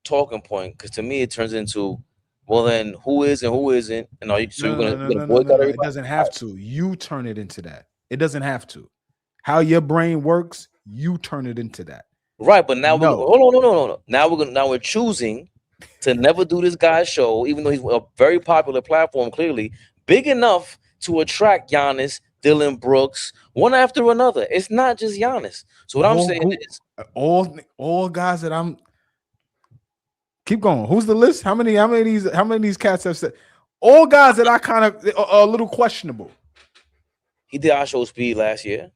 talking point because to me it turns into, well, then who is and who isn't, and are you gonna boycott everybody? It doesn't have to. You turn it into that. It doesn't have to. How your brain works, you turn it into that. Right, but now no. Now we're choosing to never do this guy's show, even though he's a very popular platform, clearly big enough to attract Giannis, Dylan Brooks, one after another. It's not just Giannis. So what I'm saying is all guys that I'm. Keep going. Who's the list? How many of these cats have said? All guys that I kind of are a little questionable. He did our show Speed last year.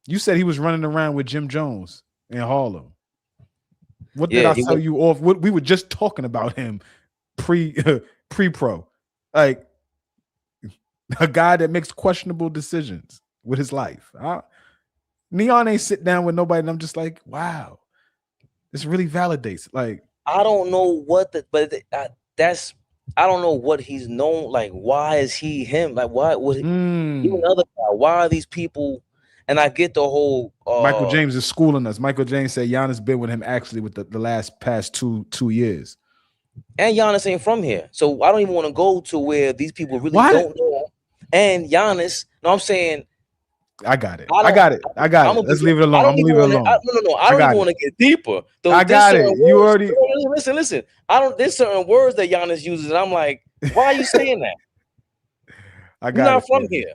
You said he was running around with Jim Jones in Harlem. What did I tell you off? What we were just talking about him pre-pro. Like a guy that makes questionable decisions with his life. Neon ain't sit down with nobody, and I'm just like, wow. This really validates. Like, I don't know I don't know what he's known. Like, why is he him? Like, why was even other guy? Why are these people? And I get the whole Michael James is schooling us. Michael James said Giannis been with him actually with the past two years. And Giannis ain't from here, so I don't even want to go to where these people really don't know. And Giannis, no, I'm saying. I got it. Let's leave it alone. I'm gonna leave it alone. No. I don't even want to get deeper. I got it. You already listen. There's certain words that Giannis uses, and I'm like, why are you saying that? You're not from here.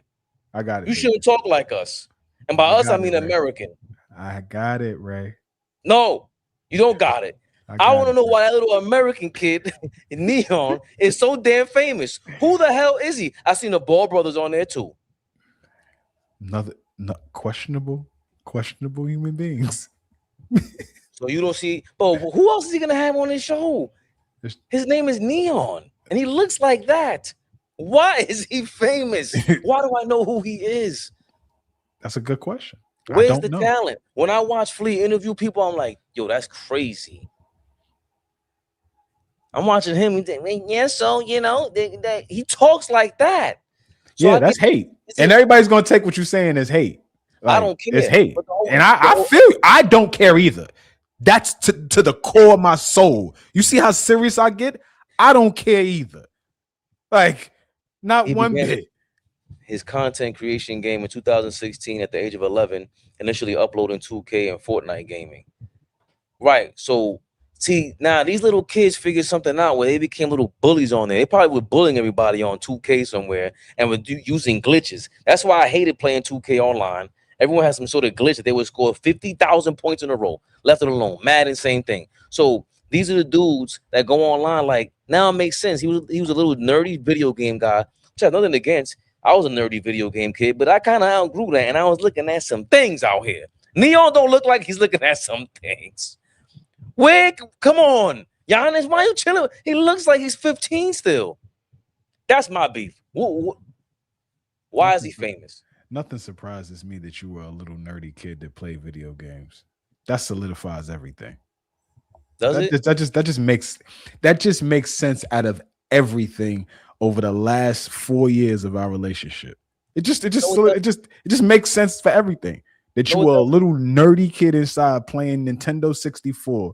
I got it. You shouldn't talk like us. And by us, I mean American. I got it, Ray. No, you don't got it. I want to know why that little American kid, Neon, is so damn famous. Who the hell is he? I seen the Ball brothers on there too. Questionable human beings. So you don't see, but who else is he gonna have on his show? His name is Neon, and he looks like that. Why is he famous? Why do I know who he is? That's a good question. Where's the talent? When I watch Flea interview people, I'm like, yo, that's crazy. I'm watching him. So he talks like that. So that's hate. And everybody's gonna take what you're saying as hate. Like, I don't care. It's hate. And I feel you. I don't care either. That's to the core of my soul. You see how serious I get? I don't care either. Like, not one bit. His content creation game in 2016 at the age of 11, initially uploading 2K and Fortnite gaming. Right. So See, now these little kids figured something out where they became little bullies on there. They probably were bullying everybody on 2K somewhere and were using glitches. That's why I hated playing 2K online. Everyone has some sort of glitch that they would score 50,000 points in a row, left it alone. Madden, same thing. So these are the dudes that go online. Like, now it makes sense. He was a little nerdy video game guy, which I have nothing against. I was a nerdy video game kid, but I kind of outgrew that, and I was looking at some things out here. Neon don't look like he's looking at some things. Wig, come on, Giannis, why you chilling? He looks like he's 15 still. That's my beef. Why is he famous? Nothing surprises me that you were a little nerdy kid that played video games. That solidifies everything. Does it? That just makes sense out of everything over the last 4 years of our relationship. It just makes sense for everything. That you were a little nerdy kid inside playing Nintendo 64.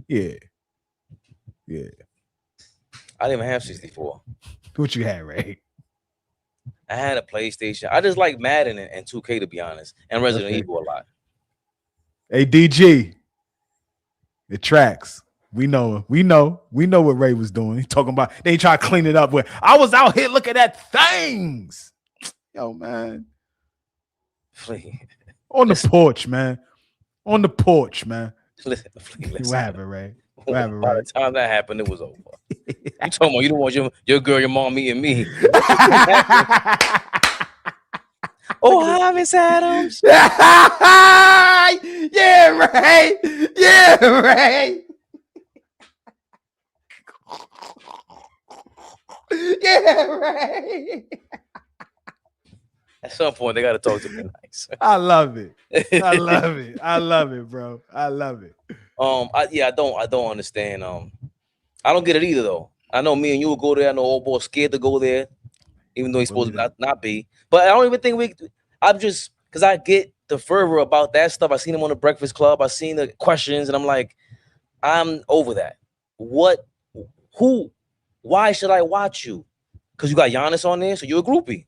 Yeah. I didn't even have 64. What you had, Ray? I had a PlayStation. I just like Madden and 2K, to be honest, and Resident Evil a lot. Hey, DG. It tracks. We know what Ray was doing. He's talking about they try to clean it up with I was out here looking at things. Yo, man. Please. On the porch, man. On the porch, man. Listen. What happened, Ray? What happened, By Ray? the time that happened, it was over. You talking about you don't want your girl, your mom, me, and me. Oh, hi, Miss Adams. Yeah, Ray. Yeah, Ray. Yeah, Ray. At some point, they got to talk to me nice. I love it. I love it. I love it, bro. I love it. I don't understand. I don't get it either, though. I know me and you will go there. I know old boy scared to go there, even though he's supposed to not be. But I don't even think I'm just because I get the fervor about that stuff. I seen him on the Breakfast Club. I seen the questions, and I'm like, I'm over that. What? Who? Why should I watch you? Because you got Giannis on there, so you're a groupie.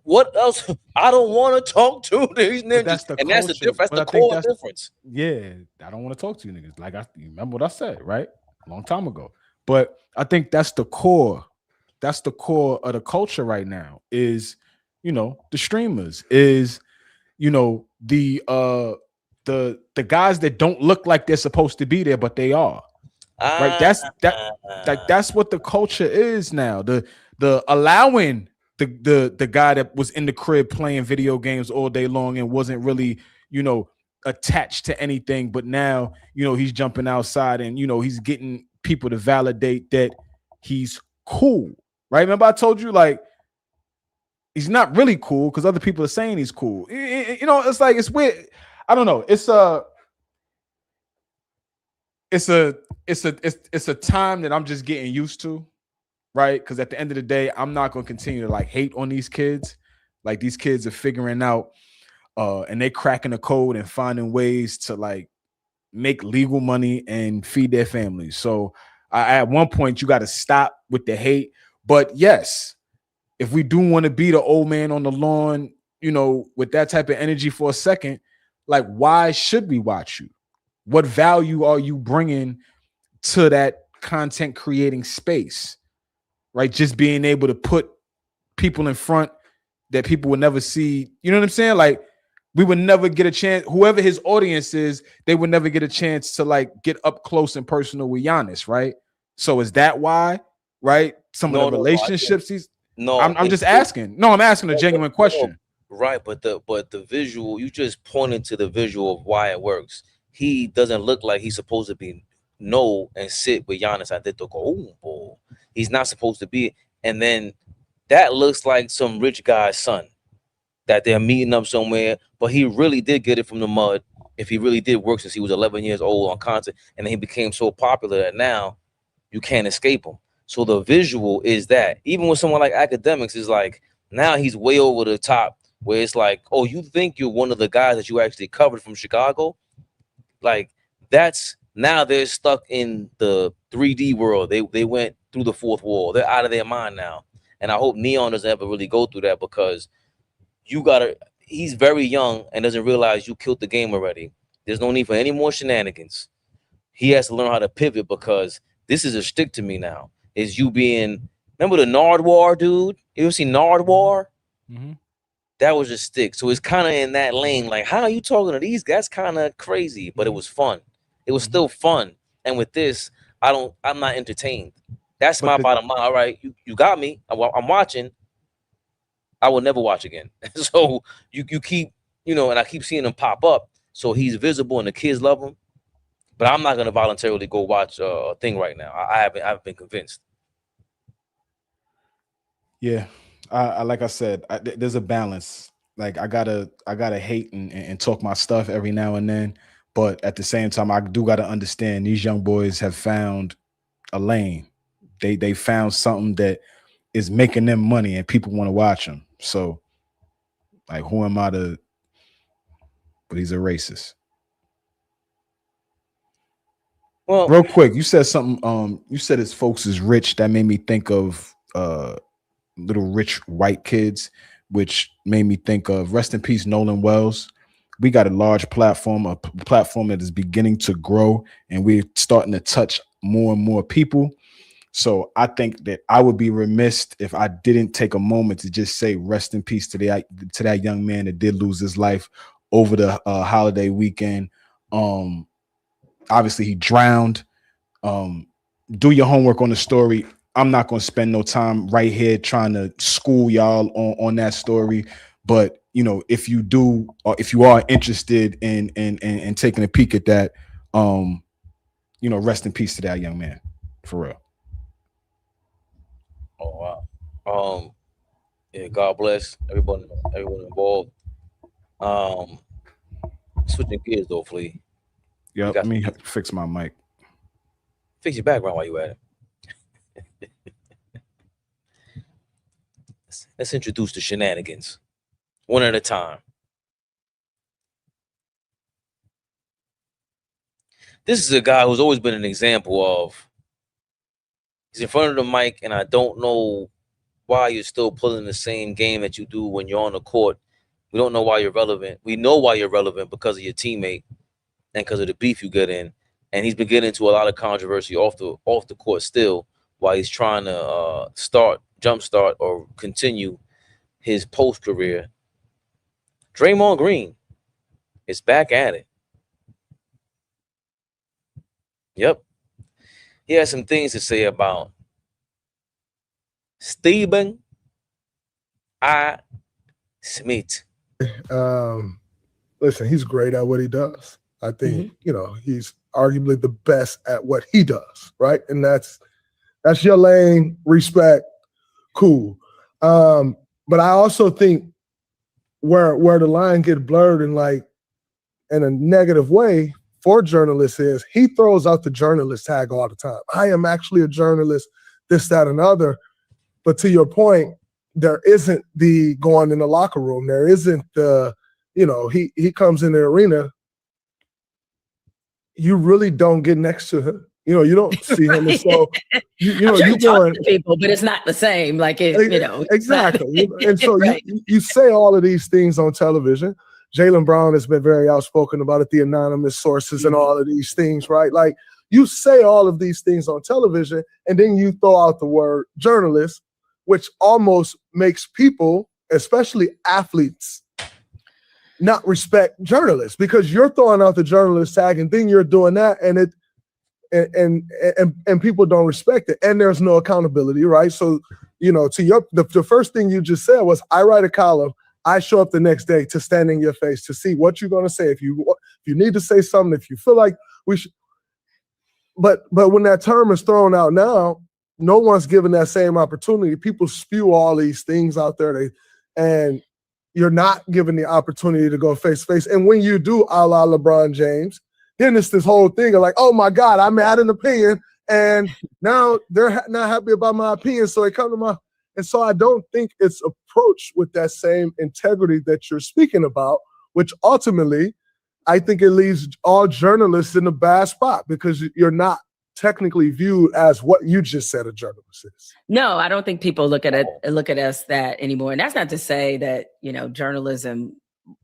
What else? I don't want to talk to these niggas. That's the difference. That's the core difference. Yeah, I don't want to talk to you niggas. Like you remember what I said, right? A long time ago. But I think that's the core. That's the core of the culture right now. Is the streamers. Is the guys that don't look like they're supposed to be there, but they are. Right. That's what the culture is now. The allowing. The guy that was in the crib playing video games all day long and wasn't really, attached to anything. But now, he's jumping outside and, he's getting people to validate that he's cool. Right. Remember I told you, like, he's not really cool because other people are saying he's cool. It's like, it's weird. I don't know. It's a time that I'm just getting used to. Right, because at the end of the day, I'm not going to continue to hate on these kids. Like these kids are figuring out, and they cracking the code and finding ways to make legal money and feed their families. So at one point, you got to stop with the hate. But yes, if we do want to be the old man on the lawn, with that type of energy for a second, why should we watch you? What value are you bringing to that content creating space? Right, just being able to put people in front that people would never see. You know what I'm saying? We would never get a chance. Whoever his audience is, they would never get a chance to get up close and personal with Giannis. Right. So is that why? Right. Some of the relationships I'm just asking. No, I'm asking a genuine question. Right, but the visual, you just pointed to the visual of why it works. He doesn't look like he's supposed to be and sit with Giannis at the goal. He's not supposed to be. And then that looks like some rich guy's son that they're meeting up somewhere, but he really did get it from the mud. If he really did work since he was 11 years old on content, and then he became so popular that now you can't escape him. So the visual is that. Even with someone like Academics is now he's way over the top where it's oh, you think you're one of the guys that you actually covered from Chicago? That's now they're stuck in the 3D world. They went through the fourth wall. They're out of their mind now. And I hope Neon doesn't ever really go through that because he's very young and doesn't realize you killed the game already. There's no need for any more shenanigans. he has to learn how to pivot, because this is a shtick to me now. Is you being, remember the Nardwuar dude? You ever see Nardwuar? Mm-hmm. That was just stick. So it's kind of in that lane. Like, how are you talking to these guys? Kind of crazy, but it was fun. It was still fun. And with this, I'm not entertained. That's my bottom line. All right, you got me. I'm watching. I will never watch again. So you keep, and I keep seeing him pop up. So he's visible and the kids love him. But I'm not gonna voluntarily go watch a thing right now. I haven't been convinced. Yeah, I like I said, there's a balance. Like I gotta hate and talk my stuff every now and then, but at the same time, I do gotta understand these young boys have found a lane. They found something that is making them money, and people want to watch them. So, like, who am I to? But he's a racist. Well, real quick, you said something. You said his folks is rich. That made me think of little rich white kids, which made me think of rest in peace, Nolan Wells. We got a large platform, a platform that is beginning to grow, and we're starting to touch more and more people. So I think that I would be remiss if I didn't take a moment to just say rest in peace to that young man that did lose his life over the holiday weekend. Obviously he drowned. Do your homework on the story. I'm not going to spend no time right here trying to school y'all on that story. But, if you do, or if you are interested in taking a peek at that, rest in peace to that young man, for real. Oh, wow. Yeah, God bless everyone involved. Switching gears though, Flea. Yeah, let me fix my mic. Fix your background while you at it. Let's introduce the shenanigans, one at a time. This is a guy who's always been an example of, he's in front of the mic, and I don't know why you're still pulling the same game that you do when you're on the court. We don't know why you're relevant. We know why you're relevant, because of your teammate and because of the beef you get in. And he's been getting into a lot of controversy off the court still, while he's trying to jumpstart or continue his post career. Draymond Green is back at it. Yep. He has some things to say about Stephen A. Smith. Listen, he's great at what he does. I think, he's arguably the best at what he does, right? And that's your lane, respect, cool. But I also think where the line gets blurred in a negative way for journalists is he throws out the journalist tag all the time. I am actually a journalist, this, that, and other. But to your point, there isn't the going in the locker room. There isn't the, he comes in the arena. You really don't get next to him. You don't see him. And so, you talk to people, but it's not the same. Exactly. And so right. you say all of these things on television. Jaylen Brown has been very outspoken about it, the anonymous sources and all of these things, right? Like, you say all of these things on television, and then you throw out the word journalist, which almost makes people, especially athletes, not respect journalists, because you're throwing out the journalist tag, and then you're doing that, and and people don't respect it, and there's no accountability, right? So, to the first thing you just said was, I write a column, I show up the next day to stand in your face to see what you're going to say. If you need to say something, if you feel like we should, but when that term is thrown out now, no one's given that same opportunity. People spew all these things out there, and you're not given the opportunity to go face to face. And when you do, a la LeBron James, then it's this whole thing of like, oh my God, I had an opinion, and now they're not happy about my opinion, so they come to my. And so I don't think it's approached with that same integrity that you're speaking about, which ultimately I think it leaves all journalists in a bad spot, because you're not technically viewed as what you just said a journalist is. No, I don't think people look at us that anymore. And that's not to say that, journalism,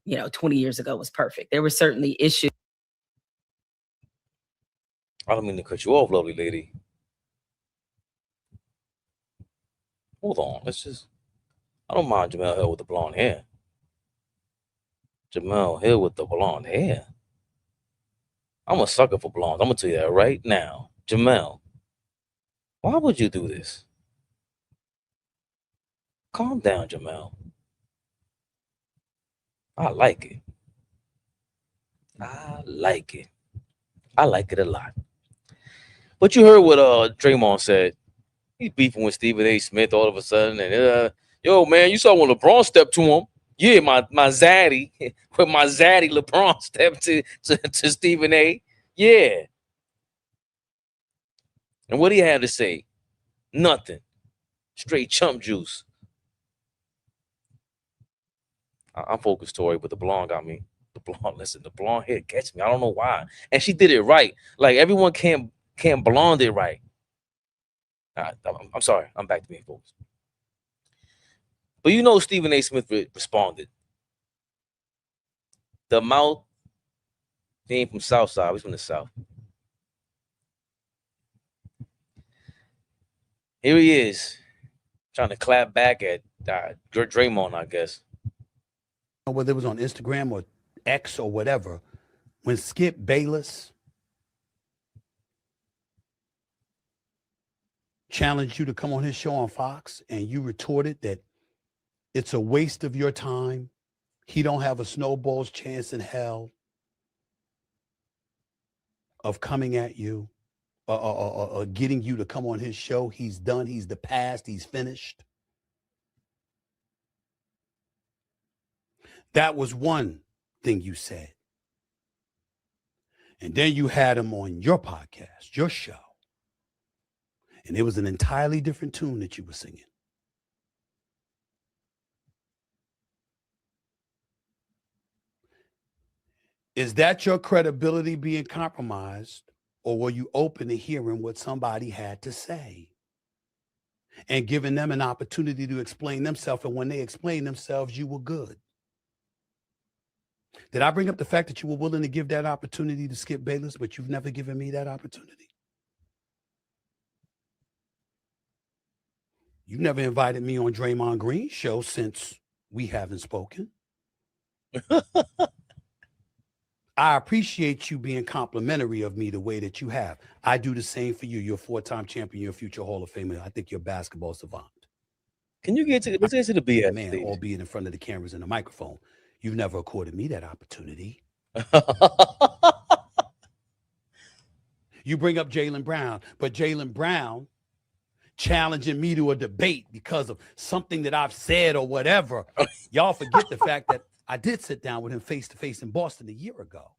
20 years ago was perfect. There were certainly issues. I don't mean to cut you off, lovely lady. Hold on. I don't mind Jamel Hill with the blonde hair. Jamel Hill with the blonde hair. I'm a sucker for blondes. I'm going to tell you that right now. Jamel, why would you do this? Calm down, Jamel. I like it. I like it. I like it a lot. But you heard what Draymond said. He's beefing with Stephen A. Smith all of a sudden. And yo, man, you saw when LeBron stepped to him. Yeah, my zaddy, when my zaddy LeBron stepped to Stephen A. Yeah. And what do you have to say? Nothing. Straight chump juice. I'm focused, Tori, but the blonde got me. The blonde hair gets me. I don't know why. And she did it right. Like, everyone can't blonde it right. I'm sorry. I'm back to being focused. But you know Stephen A. Smith responded. The mouth, he ain't from South Side. He's from the South. Here he is, trying to clap back at Draymond, I guess. Whether it was on Instagram or X or whatever, when Skip Bayless challenged you to come on his show on Fox and you retorted that it's a waste of your time, he don't have a snowball's chance in hell of coming at you or getting you to come on his show. He's done. He's the past. He's finished. That was one thing you said. And then you had him on your podcast, your show. And it was an entirely different tune that you were singing. Is that your credibility being compromised, or were you open to hearing what somebody had to say and giving them an opportunity to explain themselves? And when they explained themselves, you were good. Did I bring up the fact that you were willing to give that opportunity to Skip Bayless, but you've never given me that opportunity? You've never invited me on Draymond Green's show since we haven't spoken. I appreciate you being complimentary of me the way that you have. I do the same for you. You're a 4-time champion. You're a future Hall of Famer. I think you're a basketball savant. Can you let's get to the BS, man, please. Albeit in front of the cameras and the microphone. You've never accorded me that opportunity. You bring up Jaylen Brown, but Jaylen Brown challenging me to a debate because of something that I've said or whatever. Y'all forget the fact that I did sit down with him face-to-face in Boston a year ago.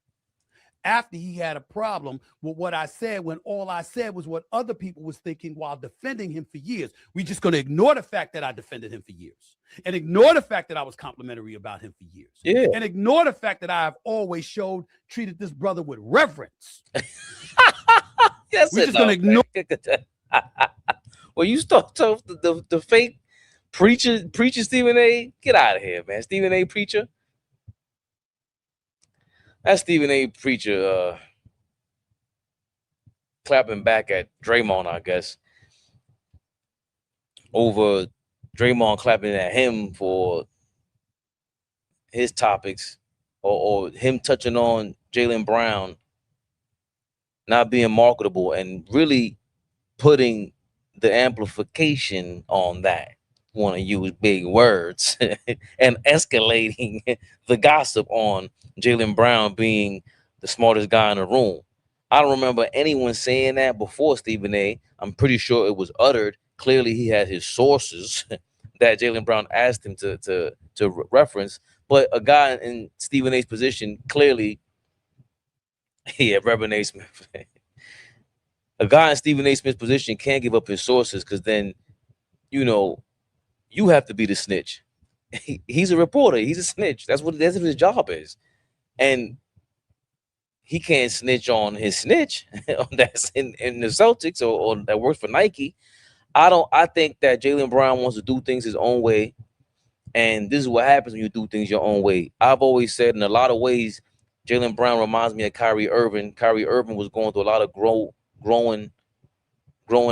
After he had a problem with what I said, when all I said was what other people was thinking while defending him for years. We're just going to ignore the fact that I defended him for years and ignore the fact that I was complimentary about him for years. Yeah. And ignore the fact that I have always treated this brother with reverence. Yes, we're just going to ignore. Well, you start the fake preacher Stephen A. Get out of here, man. Stephen A. preacher. That Stephen A. preacher clapping back at Draymond, I guess, over Draymond clapping at him for his topics, or him touching on Jaylen Brown not being marketable and really putting the amplification on that. Want to use big words and escalating the gossip on Jaylen Brown being the smartest guy in the room. I don't remember anyone saying that before Stephen A. I'm pretty sure it was uttered. Clearly, he had his sources that Jaylen Brown asked him to reference. But a guy in Stephen A.'s position, clearly, Reverend A. Smith. A guy in Stephen A. Smith's position can't give up his sources because then, you have to be the snitch. He's a reporter. He's a snitch. That's what his job is. And he can't snitch on his snitch that's in the Celtics or that works for Nike. I think that Jaylen Brown wants to do things his own way. And this is what happens when you do things your own way. I've always said in a lot of ways, Jaylen Brown reminds me of Kyrie Irving. Kyrie Irving was going through a lot of growing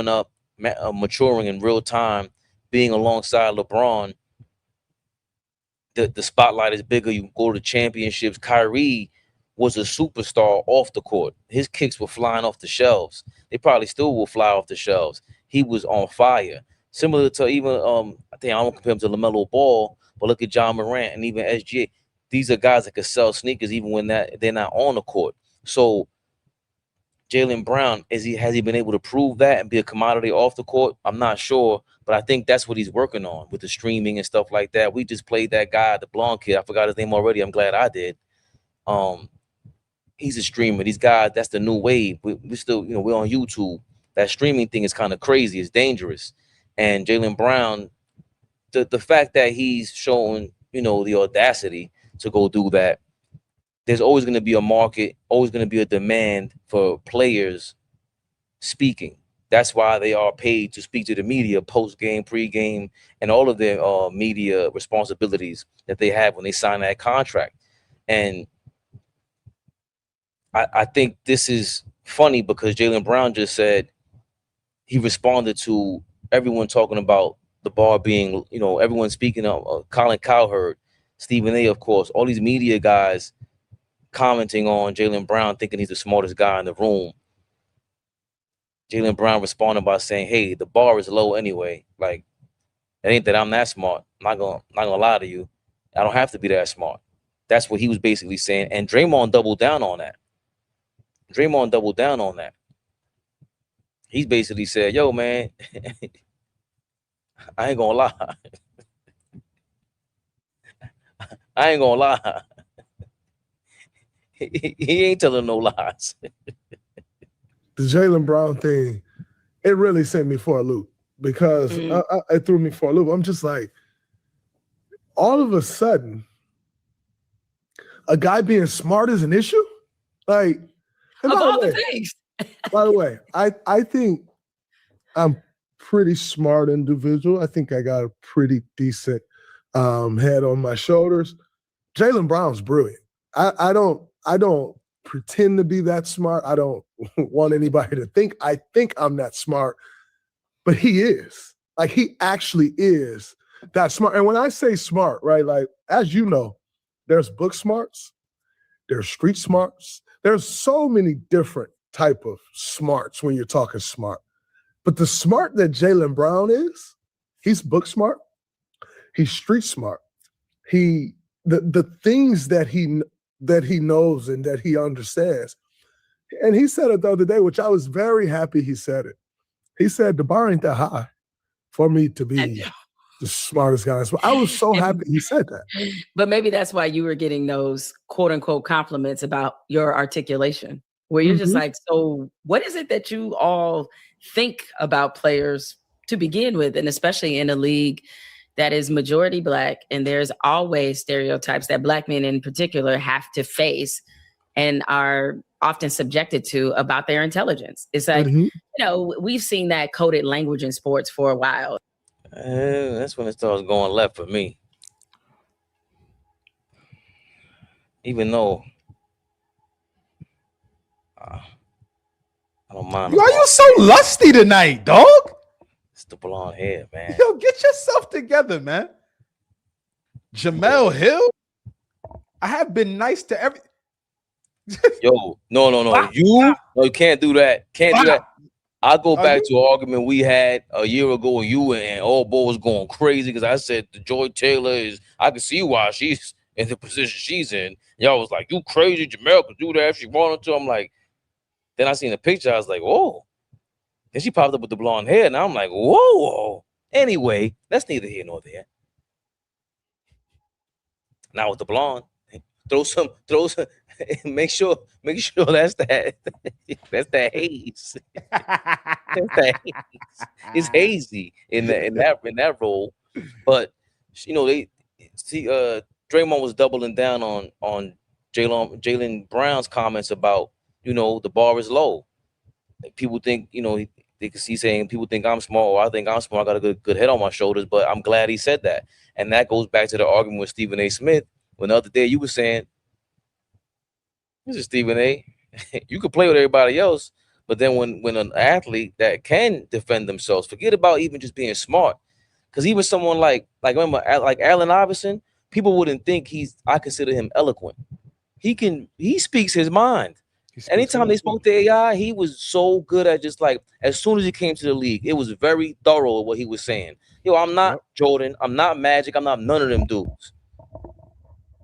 up, maturing in real time, being alongside LeBron. The spotlight is bigger. You go to championships. Kyrie was a superstar off the court. His kicks were flying off the shelves. They probably still will fly off the shelves. He was on fire. Similar to even I think I don't compare him to LaMelo Ball, but look at John Morant and even SGA. These are guys that can sell sneakers even when they're not on the court. So Jaylen Brown, has he been able to prove that and be a commodity off the court? I'm not sure, but I think that's what he's working on with the streaming and stuff like that. We just played that guy, the blonde kid. I forgot his name already. I'm glad I did. He's a streamer. These guys, that's the new wave. We still, we're on YouTube. That streaming thing is kind of crazy. It's dangerous. And Jaylen Brown, the fact that he's showing, the audacity to go do that, there's always going to be a market, always going to be a demand for players speaking. That's why they are paid to speak to the media post-game, pre-game, and all of their media responsibilities that they have when they sign that contract. And I think this is funny because Jaylen Brown just said he responded to everyone talking about the bar being, everyone speaking of Colin Cowherd, Stephen A., of course, all these media guys commenting on Jaylen Brown, thinking he's the smartest guy in the room. Jaylen Brown responded by saying, "Hey, the bar is low anyway. Like, it ain't that I'm that smart. I'm not gonna lie to you. I don't have to be that smart." That's what he was basically saying. And Draymond doubled down on that. He's basically said, "Yo, man, I ain't gonna lie. I ain't gonna lie. He ain't telling no lies." The Jaylen Brown thing, it really sent me for a loop because it threw me for a loop. I'm just like, all of a sudden, a guy being smart is an issue? Like, and of all the things. By the way, I think I'm pretty smart individual. I think I got a pretty decent head on my shoulders. Jaylen Brown's brilliant. I don't pretend to be that smart. I don't want anybody to think I think I'm that smart, but he is. Like, he actually is that smart. And when I say smart, right, like, as you know, there's book smarts, there's street smarts, there's so many different type of smarts when you're talking smart. But the smart that Jaylen Brown is, he's book smart, he's street smart. The things that he knows and that he understands. And he said it the other day, which I was very happy he said it. He said, the bar ain't that high for me to be the smartest guy. I was so happy he said that. But maybe that's why you were getting those quote unquote compliments about your articulation, where you're just like, so what is it that you all think about players to begin with? And especially in a league that is majority Black, and there's always stereotypes that Black men in particular have to face and are often subjected to about their intelligence. It's like, we've seen that coded language in sports for a while. That's when it starts going left for me. Even though I don't mind. Why are you so lusty tonight, dog? It's the blonde hair, man. Yo, get yourself together, man. Jamel Hill, I have been nice to every. Yo, no. You can't do that. Can't do that. I go back to an argument we had a year ago, and you and AllBall was going crazy because I said the Joy Taylor is. I can see why she's in the position she's in. Y'all was like, "You crazy? Jamel could do that if she wanted to." I'm like, then I seen the picture. I was like, "Whoa." Then she popped up with the blonde hair, and I'm like, whoa. Anyway, that's neither here nor there. Now with the blonde, throw some. Make sure that's that haze. That's that haze. It's hazy in that role, but they see Draymond was doubling down on Jaylen Brown's comments about the bar is low. People think he's saying people think I'm smart, or I think I'm smart. I got a good head on my shoulders, but I'm glad he said that, and that goes back to the argument with Stephen A. Smith when the other day you were saying, "This is Stephen A. You could play with everybody else, But then when an athlete that can defend themselves, forget about even just being smart, because even someone like remember like Allen Iverson, people wouldn't think I consider him eloquent. He speaks his mind. Anytime they spoke to AI, he was so good at just like as soon as he came to the league, it was very thorough what he was saying. Yo, I'm not Jordan, I'm not Magic, I'm not none of them dudes.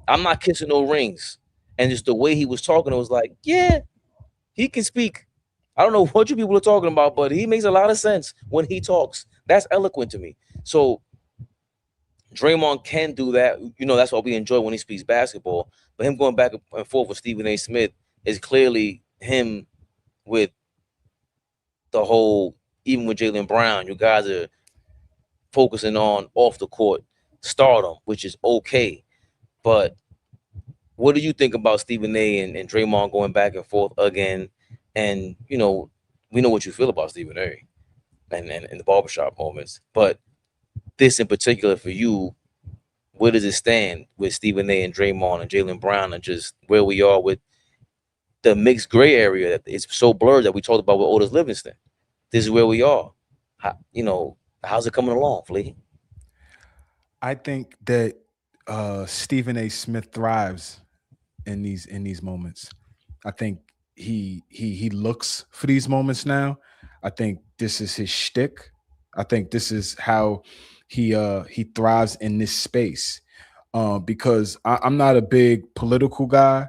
I'm not kissing no rings. And just the way he was talking, it was like, yeah, he can speak. I don't know what you people are talking about, but he makes a lot of sense when he talks. That's eloquent to me. So Draymond can do that. You know, that's what we enjoy when he speaks basketball. But him going back and forth with Stephen A. Smith is clearly him with the whole, even with Jaylen Brown, you guys are focusing on off the court stardom, which is okay. But what do you think about Stephen A. and Draymond going back and forth again? And, you know, we know what you feel about Stephen A. and the barbershop moments. But this in particular for you, where does it stand with Stephen A. and Draymond and Jaylen Brown and just where we are with the mixed gray area that it's so blurred that we talked about with Otis Livingston? This is where we are. How's it coming along, Flea? I think that Stephen A. Smith thrives in these moments. I think he looks for these moments now. I think this is his shtick. I think this is how he thrives in this space. Because I'm not a big political guy,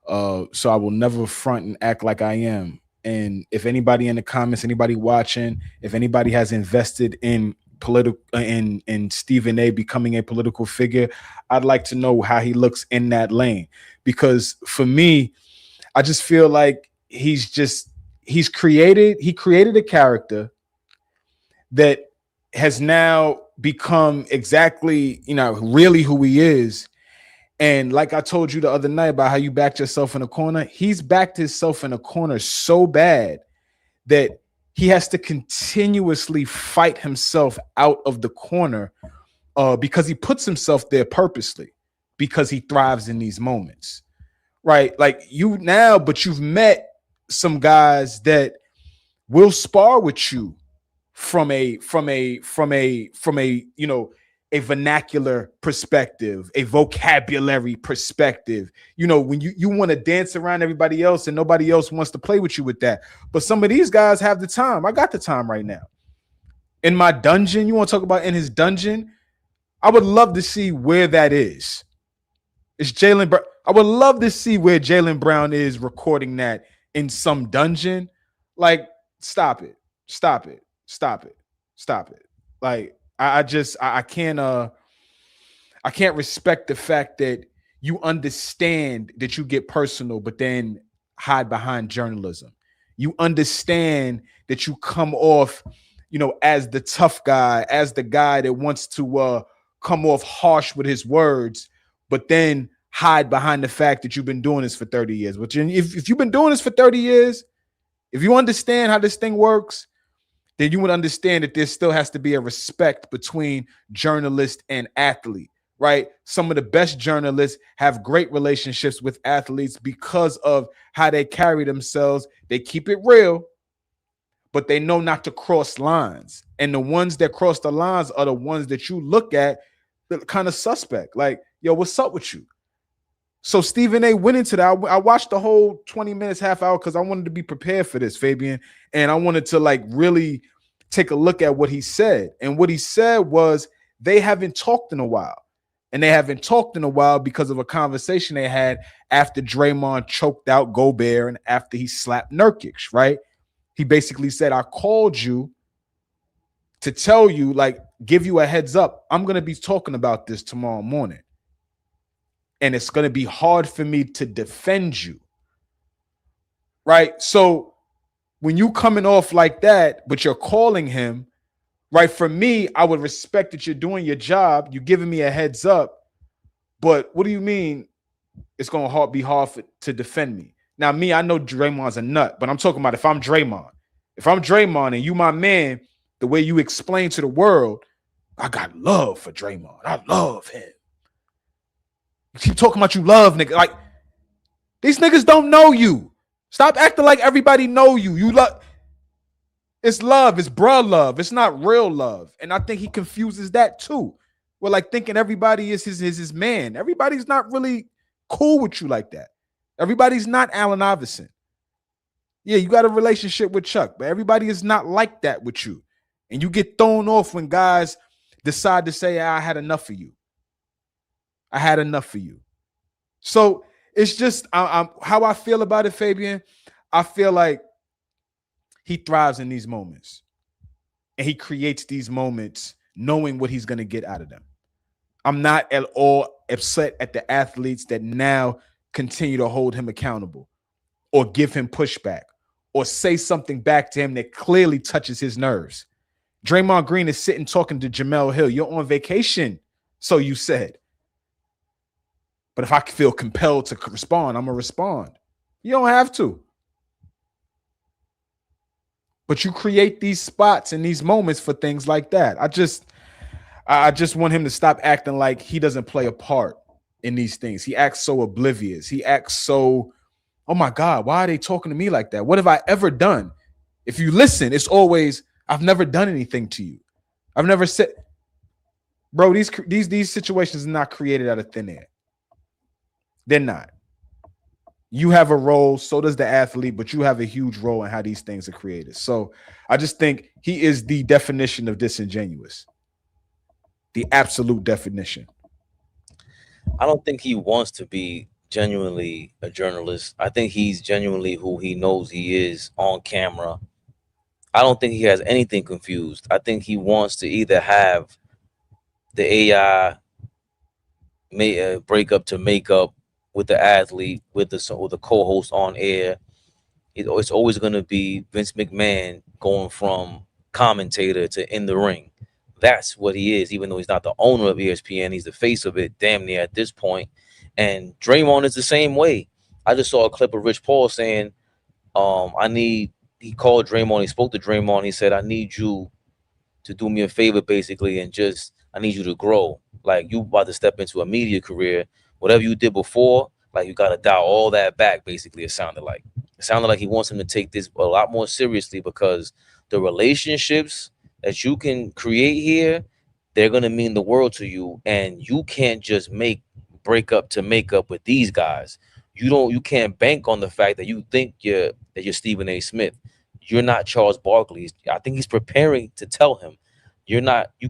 so I will never front and act like I am. And if anybody in the comments, anybody watching, if anybody has invested in in Stephen A. becoming a political figure, I'd like to know how he looks in that lane. Because for me, I just feel like he created a character that has now become exactly, really who he is. And like I told you the other night about how you backed yourself in a corner, he's backed himself in a corner so bad that he has to continuously fight himself out of the corner because he puts himself there purposely, because he thrives in these moments, right? Like you've met some guys that will spar with you from a a vernacular perspective, a vocabulary perspective. When you want to dance around everybody else and nobody else wants to play with you with that. But some of these guys have the time. I got the time right now. In my dungeon, you want to talk about in his dungeon? I would love to see where that is. It's Jaylen Brown. I would love to see where Jaylen Brown is recording that in some dungeon. Like, stop it. Like, I can't respect the fact that you understand that you get personal, but then hide behind journalism. You understand that you come off, as the tough guy, as the guy that wants to come off harsh with his words, but then hide behind the fact that you've been doing this for 30 years. But if you've been doing this for 30 years, if you understand how this thing works, then you would understand that there still has to be a respect between journalist and athlete, right? Some of the best journalists have great relationships with athletes because of how they carry themselves. They keep it real, but they know not to cross lines. And the ones that cross the lines are the ones that you look at that kind of suspect. Like, yo, what's up with you? So Stephen A. went into that. I watched the whole 20 minutes, half hour, because I wanted to be prepared for this, Fabian. And I wanted to really take a look at what he said. And what he said was they haven't talked in a while. And they haven't talked in a while because of a conversation they had after Draymond choked out Gobert and after he slapped Nurkic, right? He basically said, I called you to tell you, give you a heads up. I'm going to be talking about this tomorrow morning. And it's going to be hard for me to defend you, right? So when you coming off like that, but you're calling him, right? For me, I would respect that you're doing your job. You're giving me a heads up. But what do you mean it's going to be hard to defend me? Now, I know Draymond's a nut, but I'm talking about if I'm Draymond. If I'm Draymond and you my man, the way you explain to the world, I got love for Draymond. I love him. You keep talking about you love niggas. Like, these niggas don't know you. Stop acting like everybody know you. You love. It's love. It's bruh love. It's not real love. And I think he confuses that too. We're like thinking everybody is his man. Everybody's not really cool with you like that. Everybody's not Allen Iverson. Yeah, you got a relationship with Chuck, but everybody is not like that with you. And you get thrown off when guys decide to say, I had enough of you. I had enough of you. So it's just how I feel about it, Fabian. I feel like he thrives in these moments. And he creates these moments knowing what he's going to get out of them. I'm not at all upset at the athletes that now continue to hold him accountable or give him pushback or say something back to him that clearly touches his nerves. Draymond Green is sitting talking to Jamel Hill. You're on vacation, so you said. But if I feel compelled to respond, I'm going to respond. You don't have to. But you create these spots and these moments for things like that. I just want him to stop acting like he doesn't play a part in these things. He acts so oblivious. He acts so, oh my God, why are they talking to me like that? What have I ever done? If you listen, it's always, I've never done anything to you. I've never said, bro, these situations are not created out of thin air. They're not. You have a role, so does the athlete, but you have a huge role in how these things are created. So I just think he is the definition of disingenuous. The absolute definition. I don't think he wants to be genuinely a journalist. I think he's genuinely who he knows he is on camera. I don't think he has anything confused. I think he wants to either have the AI break up to make up with the athlete, with the co-host on air. It's always going to be Vince McMahon going from commentator to in the ring. That's what he is, even though he's not the owner of ESPN. He's the face of it damn near at this point. And Draymond is the same way. I just saw a clip of Rich Paul saying, he called Draymond, he spoke to Draymond, he said, I need you to do me a favor, basically, and I need you to grow. Like, you about to step into a media career. Whatever you did before, like, you got to dial all that back, basically, it sounded like. It sounded like he wants him to take this a lot more seriously, because the relationships that you can create here, they're going to mean the world to you. And you can't just break up to make up with these guys. You can't bank on the fact that you think you're Stephen A. Smith. You're not Charles Barkley. I think he's preparing to tell him, you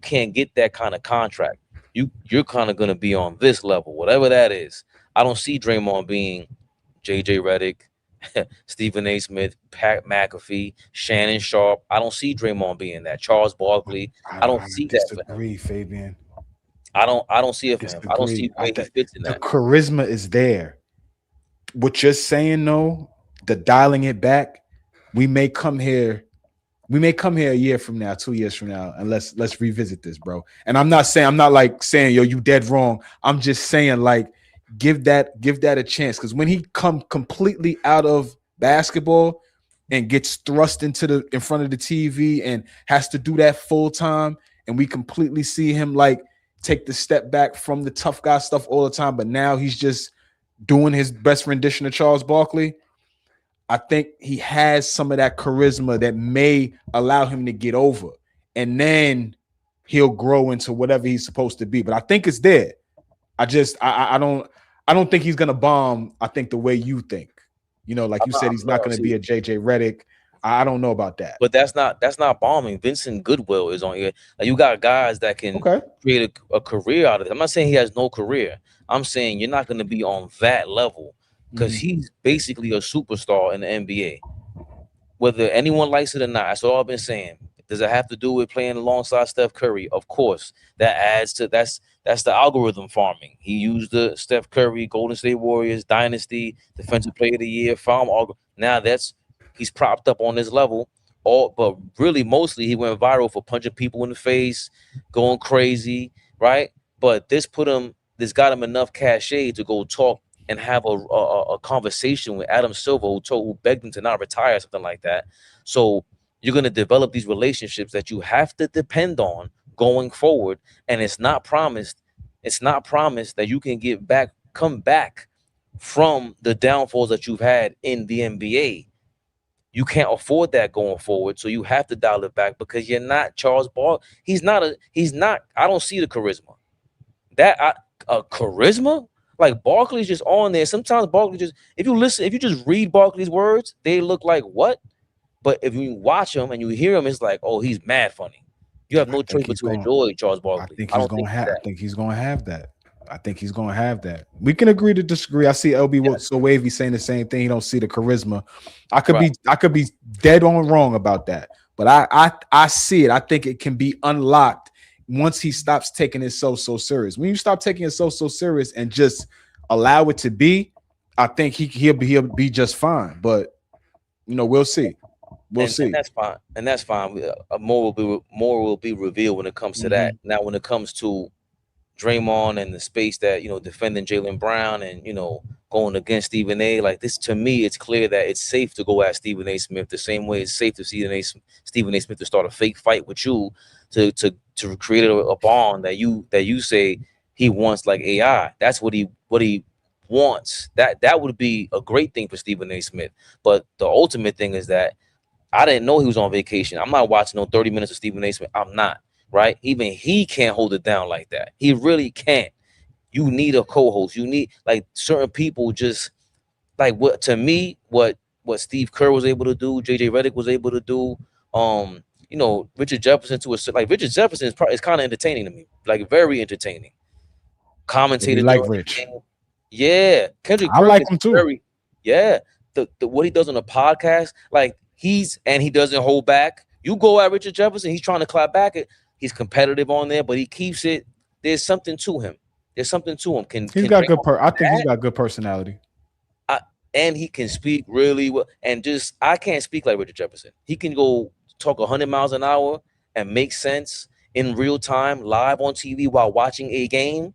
can't get that kind of contract. You're kind of going to be on this level, whatever that is. I don't see Draymond being JJ Redick, Stephen A. Smith, Pat McAfee, Shannon Sharp. I don't see Draymond being that. Charles Barkley. I don't see that. Disagree, Fabian. I don't see it for him. I don't see where he fits in that. The charisma is there. What you're saying, though, the dialing it back, we may come here a year from now, 2 years from now, and let's revisit this, bro. And I'm not saying, yo, you dead wrong. I'm just saying, like, give that a chance. Because when he come completely out of basketball and gets thrust in front of the TV and has to do that full time, and we completely see him like take the step back from the tough guy stuff all the time, but now he's just doing his best rendition of Charles Barkley. I think he has some of that charisma that may allow him to get over, and then he'll grow into whatever he's supposed to be. But I think it's there. I don't think he's gonna bomb. I think the way you think, like you said, he's not gonna be a JJ Redick. I don't know about that. But that's not bombing. Vincent Goodwill is on here. Like, you got guys that can create a career out of it. I'm not saying he has no career. I'm saying you're not gonna be on that level, because he's basically a superstar in the NBA. Whether anyone likes it or not, that's all I've been saying. Does it have to do with playing alongside Steph Curry? Of course. That adds to that's the algorithm farming. He used the Steph Curry, Golden State Warriors, Dynasty, Defensive Player of the Year, farm. Now he's propped up on this level. But really, mostly he went viral for punching people in the face, going crazy, right? But this got him enough cachet to go talk and have a conversation with Adam Silver, who begged him to not retire, something like that. So you're going to develop these relationships that you have to depend on going forward, and it's not promised that you can come back from the downfalls that you've had in the NBA. You can't afford that going forward, so you have to dial it back because you're not Charles Barkley. He's not. I don't see the charisma. Charisma? Like Barkley's just on there. Sometimes Barkley just, if you just read Barkley's words, they look like what? But if you watch him and you hear him, it's like, oh, he's mad funny. You have no choice but to enjoy Charles Barkley. I think he's going to have that. I think he's going to have that. We can agree to disagree. I see LB so wavy saying the same thing. He don't see the charisma. I could be dead on wrong about that, but I see it. I think it can be unlocked once he stops taking it so serious. When you stop taking it so serious and just allow it to be, I think he'll be just fine. But we'll see. We'll see. And that's fine. And that's fine. More will be revealed when it comes to that. Now, when it comes to Draymond and the space that, defending Jaylen Brown and, going against Stephen A. Like this, to me, it's clear that it's safe to go at Stephen A. Smith the same way it's safe to Stephen A. Smith to start a fake fight with you to create a bond that you say he wants, like AI. That's what he wants. That would be a great thing for Stephen A. Smith. But the ultimate thing is that I didn't know he was on vacation. I'm not watching no 30 minutes of Stephen A. Smith. I'm not. Right? Even he can't hold it down like that. He really can't. You need a co-host. You need, like, certain people just, like, what Steve Kerr was able to do, JJ Redick was able to do. Richard Jefferson Richard Jefferson is kind of entertaining to me, like very entertaining. Commentator like Rich. Yeah, Kendrick. I like him too. The what he does on a podcast, like he doesn't hold back. You go at Richard Jefferson, he's trying to clap back at. He's competitive on there, but he keeps it. There's something to him. He's got good. I think he's got good personality. And he can speak really well. And I can't speak like Richard Jefferson. He can go talk 100 miles an hour and make sense in real time, live on TV while watching a game.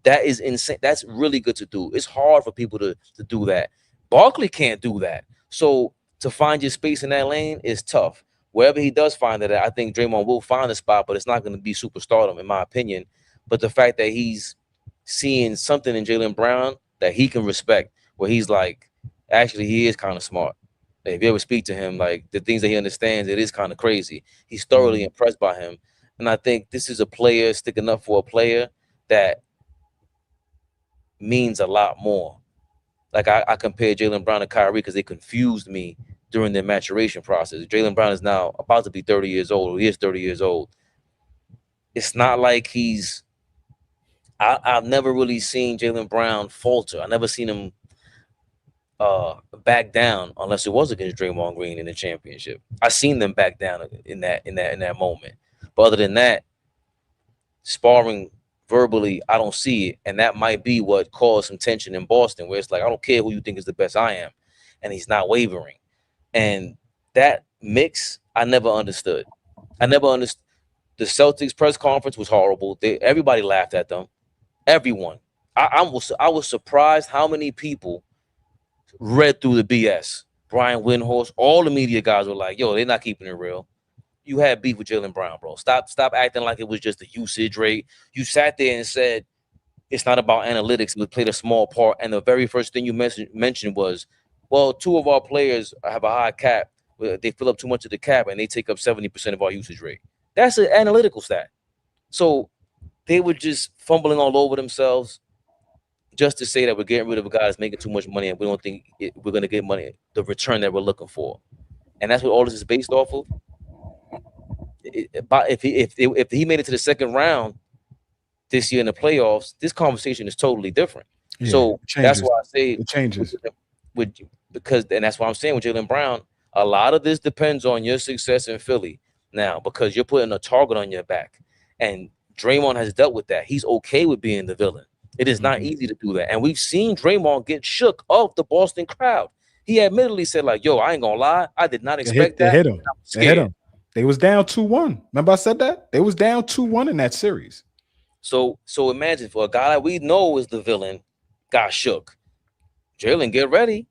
That is insane. That's really good to do. It's hard for people to do that. Barkley can't do that. So to find your space in that lane is tough. Wherever he does find it, I think Draymond will find a spot, but it's not going to be superstardom, in my opinion. But the fact that he's seeing something in Jaylen Brown that he can respect, where he's like, actually, he is kind of smart. Like, if you ever speak to him, like the things that he understands, it is kind of crazy. He's thoroughly impressed by him. And I think this is a player sticking up for a player that means a lot more. Like I compare Jaylen Brown to Kyrie because they confused me during their maturation process. Jaylen Brown is now about to be 30 years old. He is 30 years old. It's not like I've never really seen Jaylen Brown falter. I never seen him back down unless it was against Draymond Green in the championship. I seen them back down in that moment. But other than that, sparring verbally, I don't see it. And that might be what caused some tension in Boston, where it's like, I don't care who you think is the best, I am. And he's not wavering. And that mix, I never understood. The Celtics press conference was horrible. Everybody laughed at them. Everyone. I was surprised how many people read through the BS. Brian Windhorst, all the media guys were like, yo, they're not keeping it real. You had beef with Jaylen Brown, bro. Stop acting like it was just the usage rate. You sat there and said it's not about analytics. It played a small part. And the very first thing you mentioned was, well, two of our players have a high cap. They fill up too much of the cap, and they take up 70% of our usage rate. That's an analytical stat. So they were just fumbling all over themselves just to say that we're getting rid of a guy that's making too much money, and we don't think we're going to get money, the return that we're looking for. And that's what all this is based off of. If he made it to the second round this year in the playoffs, this conversation is totally different. Yeah, so that's why I say it changes. And that's why I'm saying with Jaylen Brown, a lot of this depends on your success in Philly now, because you're putting a target on your back. And Draymond has dealt with that. He's okay with being the villain. It is not easy to do that. And we've seen Draymond get shook off the Boston crowd. He admittedly said, like, yo, I ain't gonna lie, I did not expect that. They hit him. They was down 2-1. Remember I said that? They was down 2-1 in that series. So imagine, for a guy that we know is the villain, got shook. Jaylen, get ready,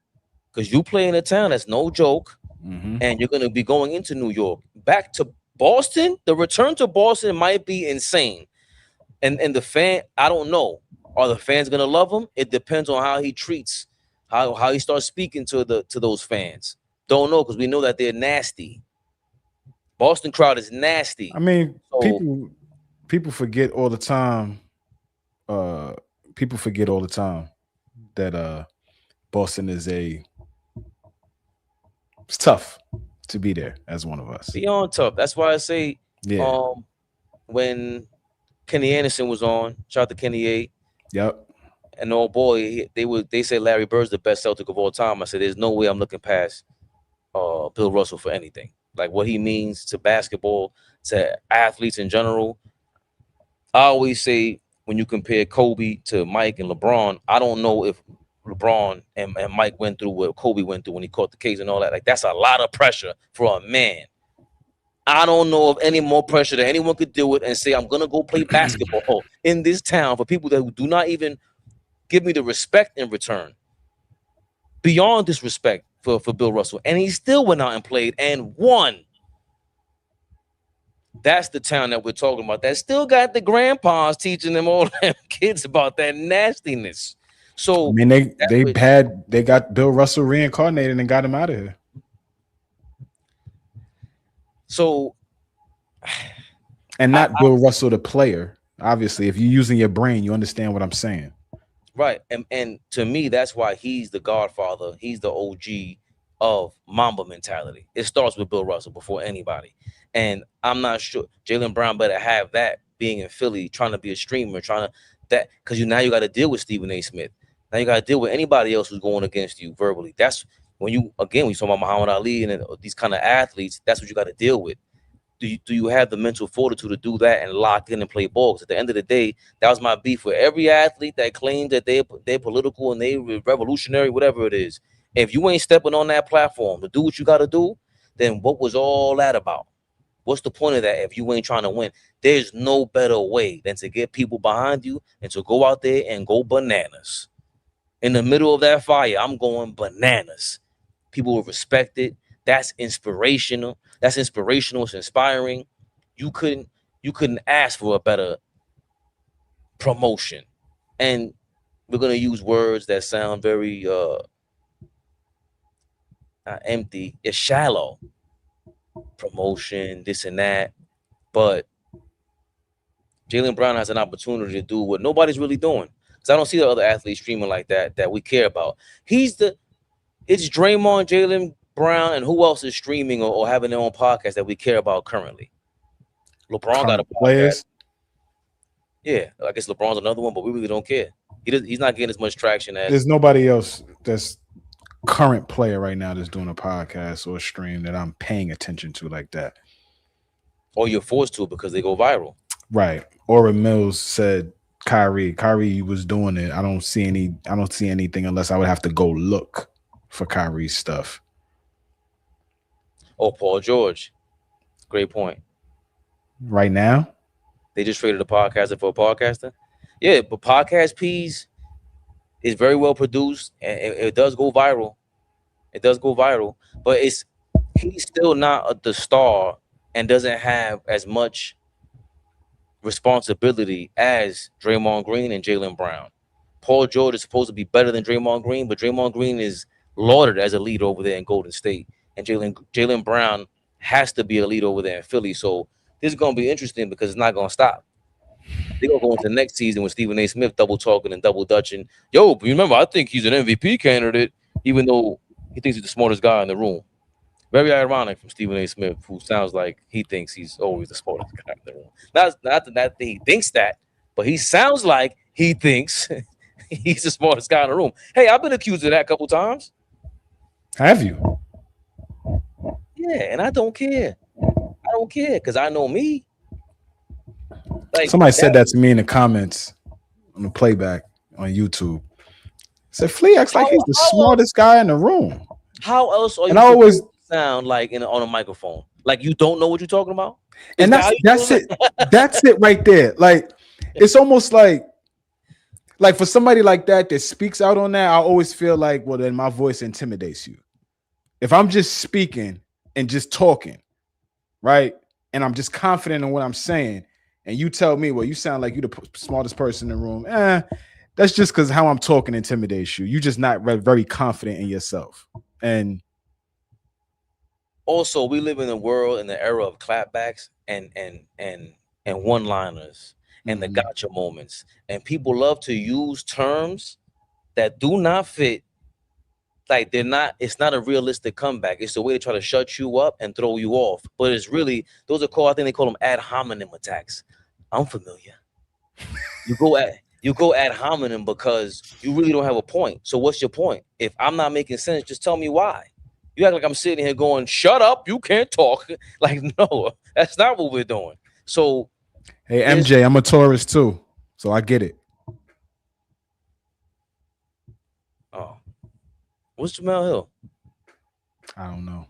because you play in a town that's no joke, and you're going to be going into New York. Back to Boston, the return to Boston might be insane. And the fan, I don't know. Are the fans gonna love him? It depends on how he treats, how he starts speaking to those fans. Don't know, because we know that they're nasty. Boston crowd is nasty. I mean, So, people forget all the time. People forget all the time that Boston is it's tough to be there as one of us. beyond tough. That's why I say, when Kenny Anderson was on, shout out to Kenny A. Yep. And oh boy, they said Larry Bird's the best Celtic of all time. I said, there's no way I'm looking past Bill Russell for anything. Like what he means to basketball, to athletes in general. I always say, when you compare Kobe to Mike and LeBron, I don't know if LeBron and Mike went through what Kobe went through when he caught the case and all that. Like, that's a lot of pressure for a man. I don't know of any more pressure that anyone could do it and say, I'm going to go play basketball in this town, for people that do not even give me the respect in return. Beyond disrespect for Bill Russell. And he still went out and played and won. That's the town that we're talking about. That still got the grandpas teaching them all them kids about that nastiness. So I mean, they got Bill Russell reincarnated and got him out of here. So, and not Bill Russell the player. Obviously, if you're using your brain, you understand what I'm saying. Right. And to me, that's why he's the godfather. He's the OG of Mamba mentality. It starts with Bill Russell before anybody. And I'm not sure Jaylen Brown better have that, being in Philly, trying to be a streamer, because now you got to deal with Stephen A. Smith. Now you got to deal with anybody else who's going against you verbally. That's when you talk about Muhammad Ali and these kind of athletes, that's what you got to deal with. Do you have the mental fortitude to do that and lock in and play ball? Because at the end of the day, that was my beef with every athlete that claims that they're political and they revolutionary, whatever it is. If you ain't stepping on that platform to do what you got to do, then what was all that about? What's the point of that if you ain't trying to win? There's no better way than to get people behind you and to go out there and go bananas. In the middle of that fire, I'm going bananas. People will respect it. That's inspirational. That's inspirational. It's inspiring. You couldn't ask for a better promotion. And we're gonna use words that sound very empty. It's shallow. Promotion, this and that. But Jaylen Brown has an opportunity to do what nobody's really doing. Because I don't see the other athletes streaming like that we care about. It's Draymond, Jaylen Brown, and who else is streaming or having their own podcast that we care about currently? LeBron got a podcast. Players. Yeah, I guess LeBron's another one, but we really don't care. He's not getting as much traction as. There's nobody else that's current player right now that's doing a podcast or a stream that I'm paying attention to like that. Or you're forced to because they go viral. Right. Aura Mills said Kyrie was doing it. I don't see anything unless I would have to go look for Kyrie's stuff. Oh, Paul George. Great point. Right now? They just traded a podcaster for a podcaster? Yeah, but Podcast Peas is very well produced and it does go viral. It does go viral, but he's still not the star and doesn't have as much responsibility as Draymond Green and Jaylen Brown. Paul George is supposed to be better than Draymond Green, but Draymond Green is lauded as a leader over there in Golden State, and Jaylen Brown has to be a leader over there in Philly. So this is going to be interesting because it's not going to stop. They're going to go into next season with Stephen A. Smith double talking and double dutching. Yo, but remember, I think he's an MVP candidate, even though he thinks he's the smartest guy in the room. Very ironic from Stephen A. Smith, who sounds like he thinks he's always the smartest guy in the room. Not that he thinks that, but he sounds like he thinks he's the smartest guy in the room. Hey, I've been accused of that a couple times. Have you? Yeah, and I don't care. I don't care because I know me. Like, somebody said that to me in the comments on the playback on YouTube. Said Flea acts like he's the smartest guy in the room. How else are you? And I always sound like on a microphone, like you don't know what you're talking about. And that's it. That's it right there. Like it's almost like for somebody like that speaks out on that, I always feel like, well, then my voice intimidates you. If I'm just speaking and just talking, right, and I'm just confident in what I'm saying, and you tell me, well, you sound like you're the smartest person in the room, That's just because how I'm talking intimidates you. You're just not very confident in yourself. And also, we live in a world in the era of clapbacks and one-liners and the gotcha moments, and people love to use terms that do not fit. Like they're not. It's not a realistic comeback. It's a way to try to shut you up and throw you off. But it's really those are called. I think they call them ad hominem attacks. I'm familiar. You go ad hominem because you really don't have a point. So what's your point? If I'm not making sense, just tell me why. You act like I'm sitting here going, shut up, you can't talk. Like, no, that's not what we're doing. So hey, MJ, I'm a Taurus too. So I get it. Oh. What's Jamel Hill? I don't know.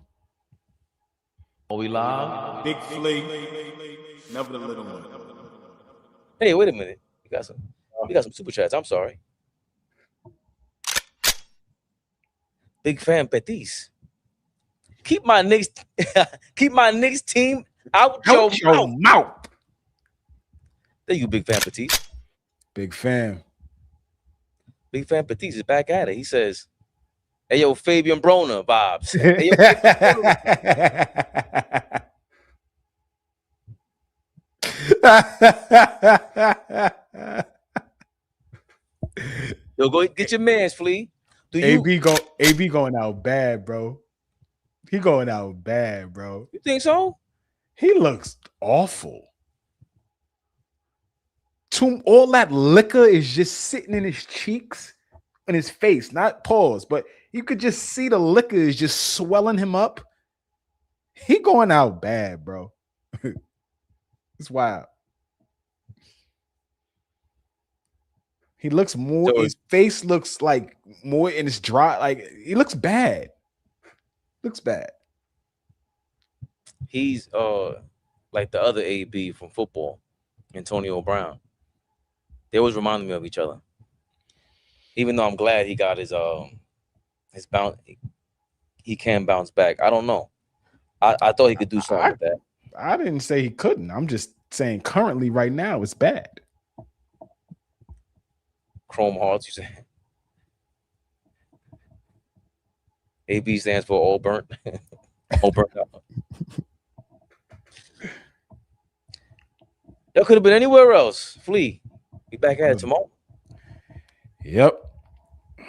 Are we live? Big Flea. Never the little one. Hey, wait a minute. We got some super chats. I'm sorry. Big fan Petis. Keep my Knicks team out your mouth. There you big fan Petis. Big fan. Big fan Petis is back at it. He says, hey, yo, Fabian Broner vibes. Hey, yo, go get your mans, Flea. AB going out bad, bro. He going out bad, bro. You think so? He looks awful. All that liquor is just sitting in his cheeks and his face, not pause, but you could just see the liquor is just swelling him up. He going out bad, bro. It's wild. He looks more, his face looks like more in his dry, like he looks bad. Looks bad. He's like the other AB from football, Antonio Brown. They always remind me of each other. Even though I'm glad he got his bounce, he can bounce back. I don't know. I thought he could do something like that. I didn't say he couldn't. I'm just saying currently, right now, it's bad. Chrome Hearts, you say? AB stands for all burnt. All burnt out. That could have been anywhere else. Flea. Be back at it tomorrow. Yep.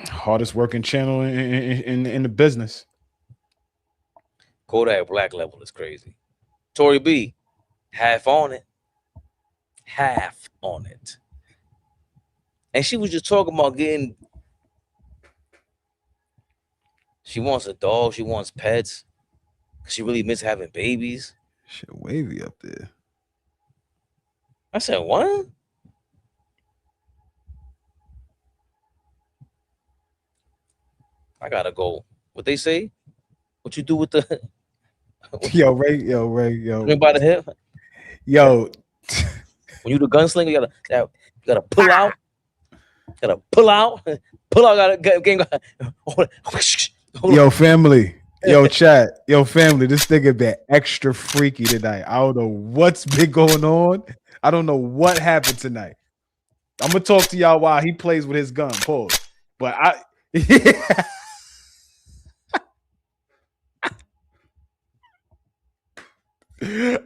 Hardest working channel in the business. Kodak Black level is crazy. Tory B, half on it. Half on it. And she was just talking about getting. She wants a dog. She wants pets. She really miss having babies. Shit, wavy up there. I said, what? I gotta go. What they say? What you do with the Yo, Ray. by the hip? Yo. When you the gunslinger, you gotta pull out. Pull out. Yo, family. Yo, chat. Yo, family. This nigga been extra freaky tonight. I don't know what's been going on. I don't know what happened tonight. I'm gonna talk to y'all while he plays with his gun. Pause. But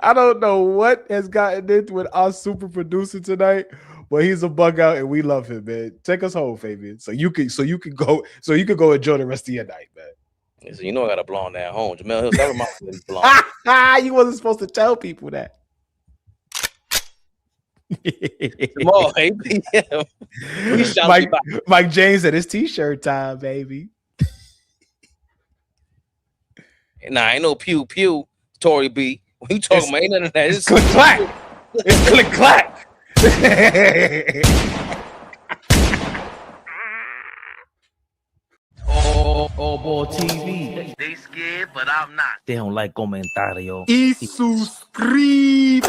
I don't know what has gotten into with our super producer tonight, but he's a bug out and we love him, man. Take us home, Fabian. So you can go enjoy the rest of your night, man. So you know I got a blonde at home. Jamel Hill, that reminds me of his blonde. You wasn't supposed to tell people that. Tomorrow, 8 p.m. Mike James said it's t-shirt time, baby. Nah, ain't no pew pew, Tory B. What you talking about? Ain't none of that. It's click clack. It's click clack. AllBall TV. They scared, but I'm not. They don't like comentario. Y suscribe.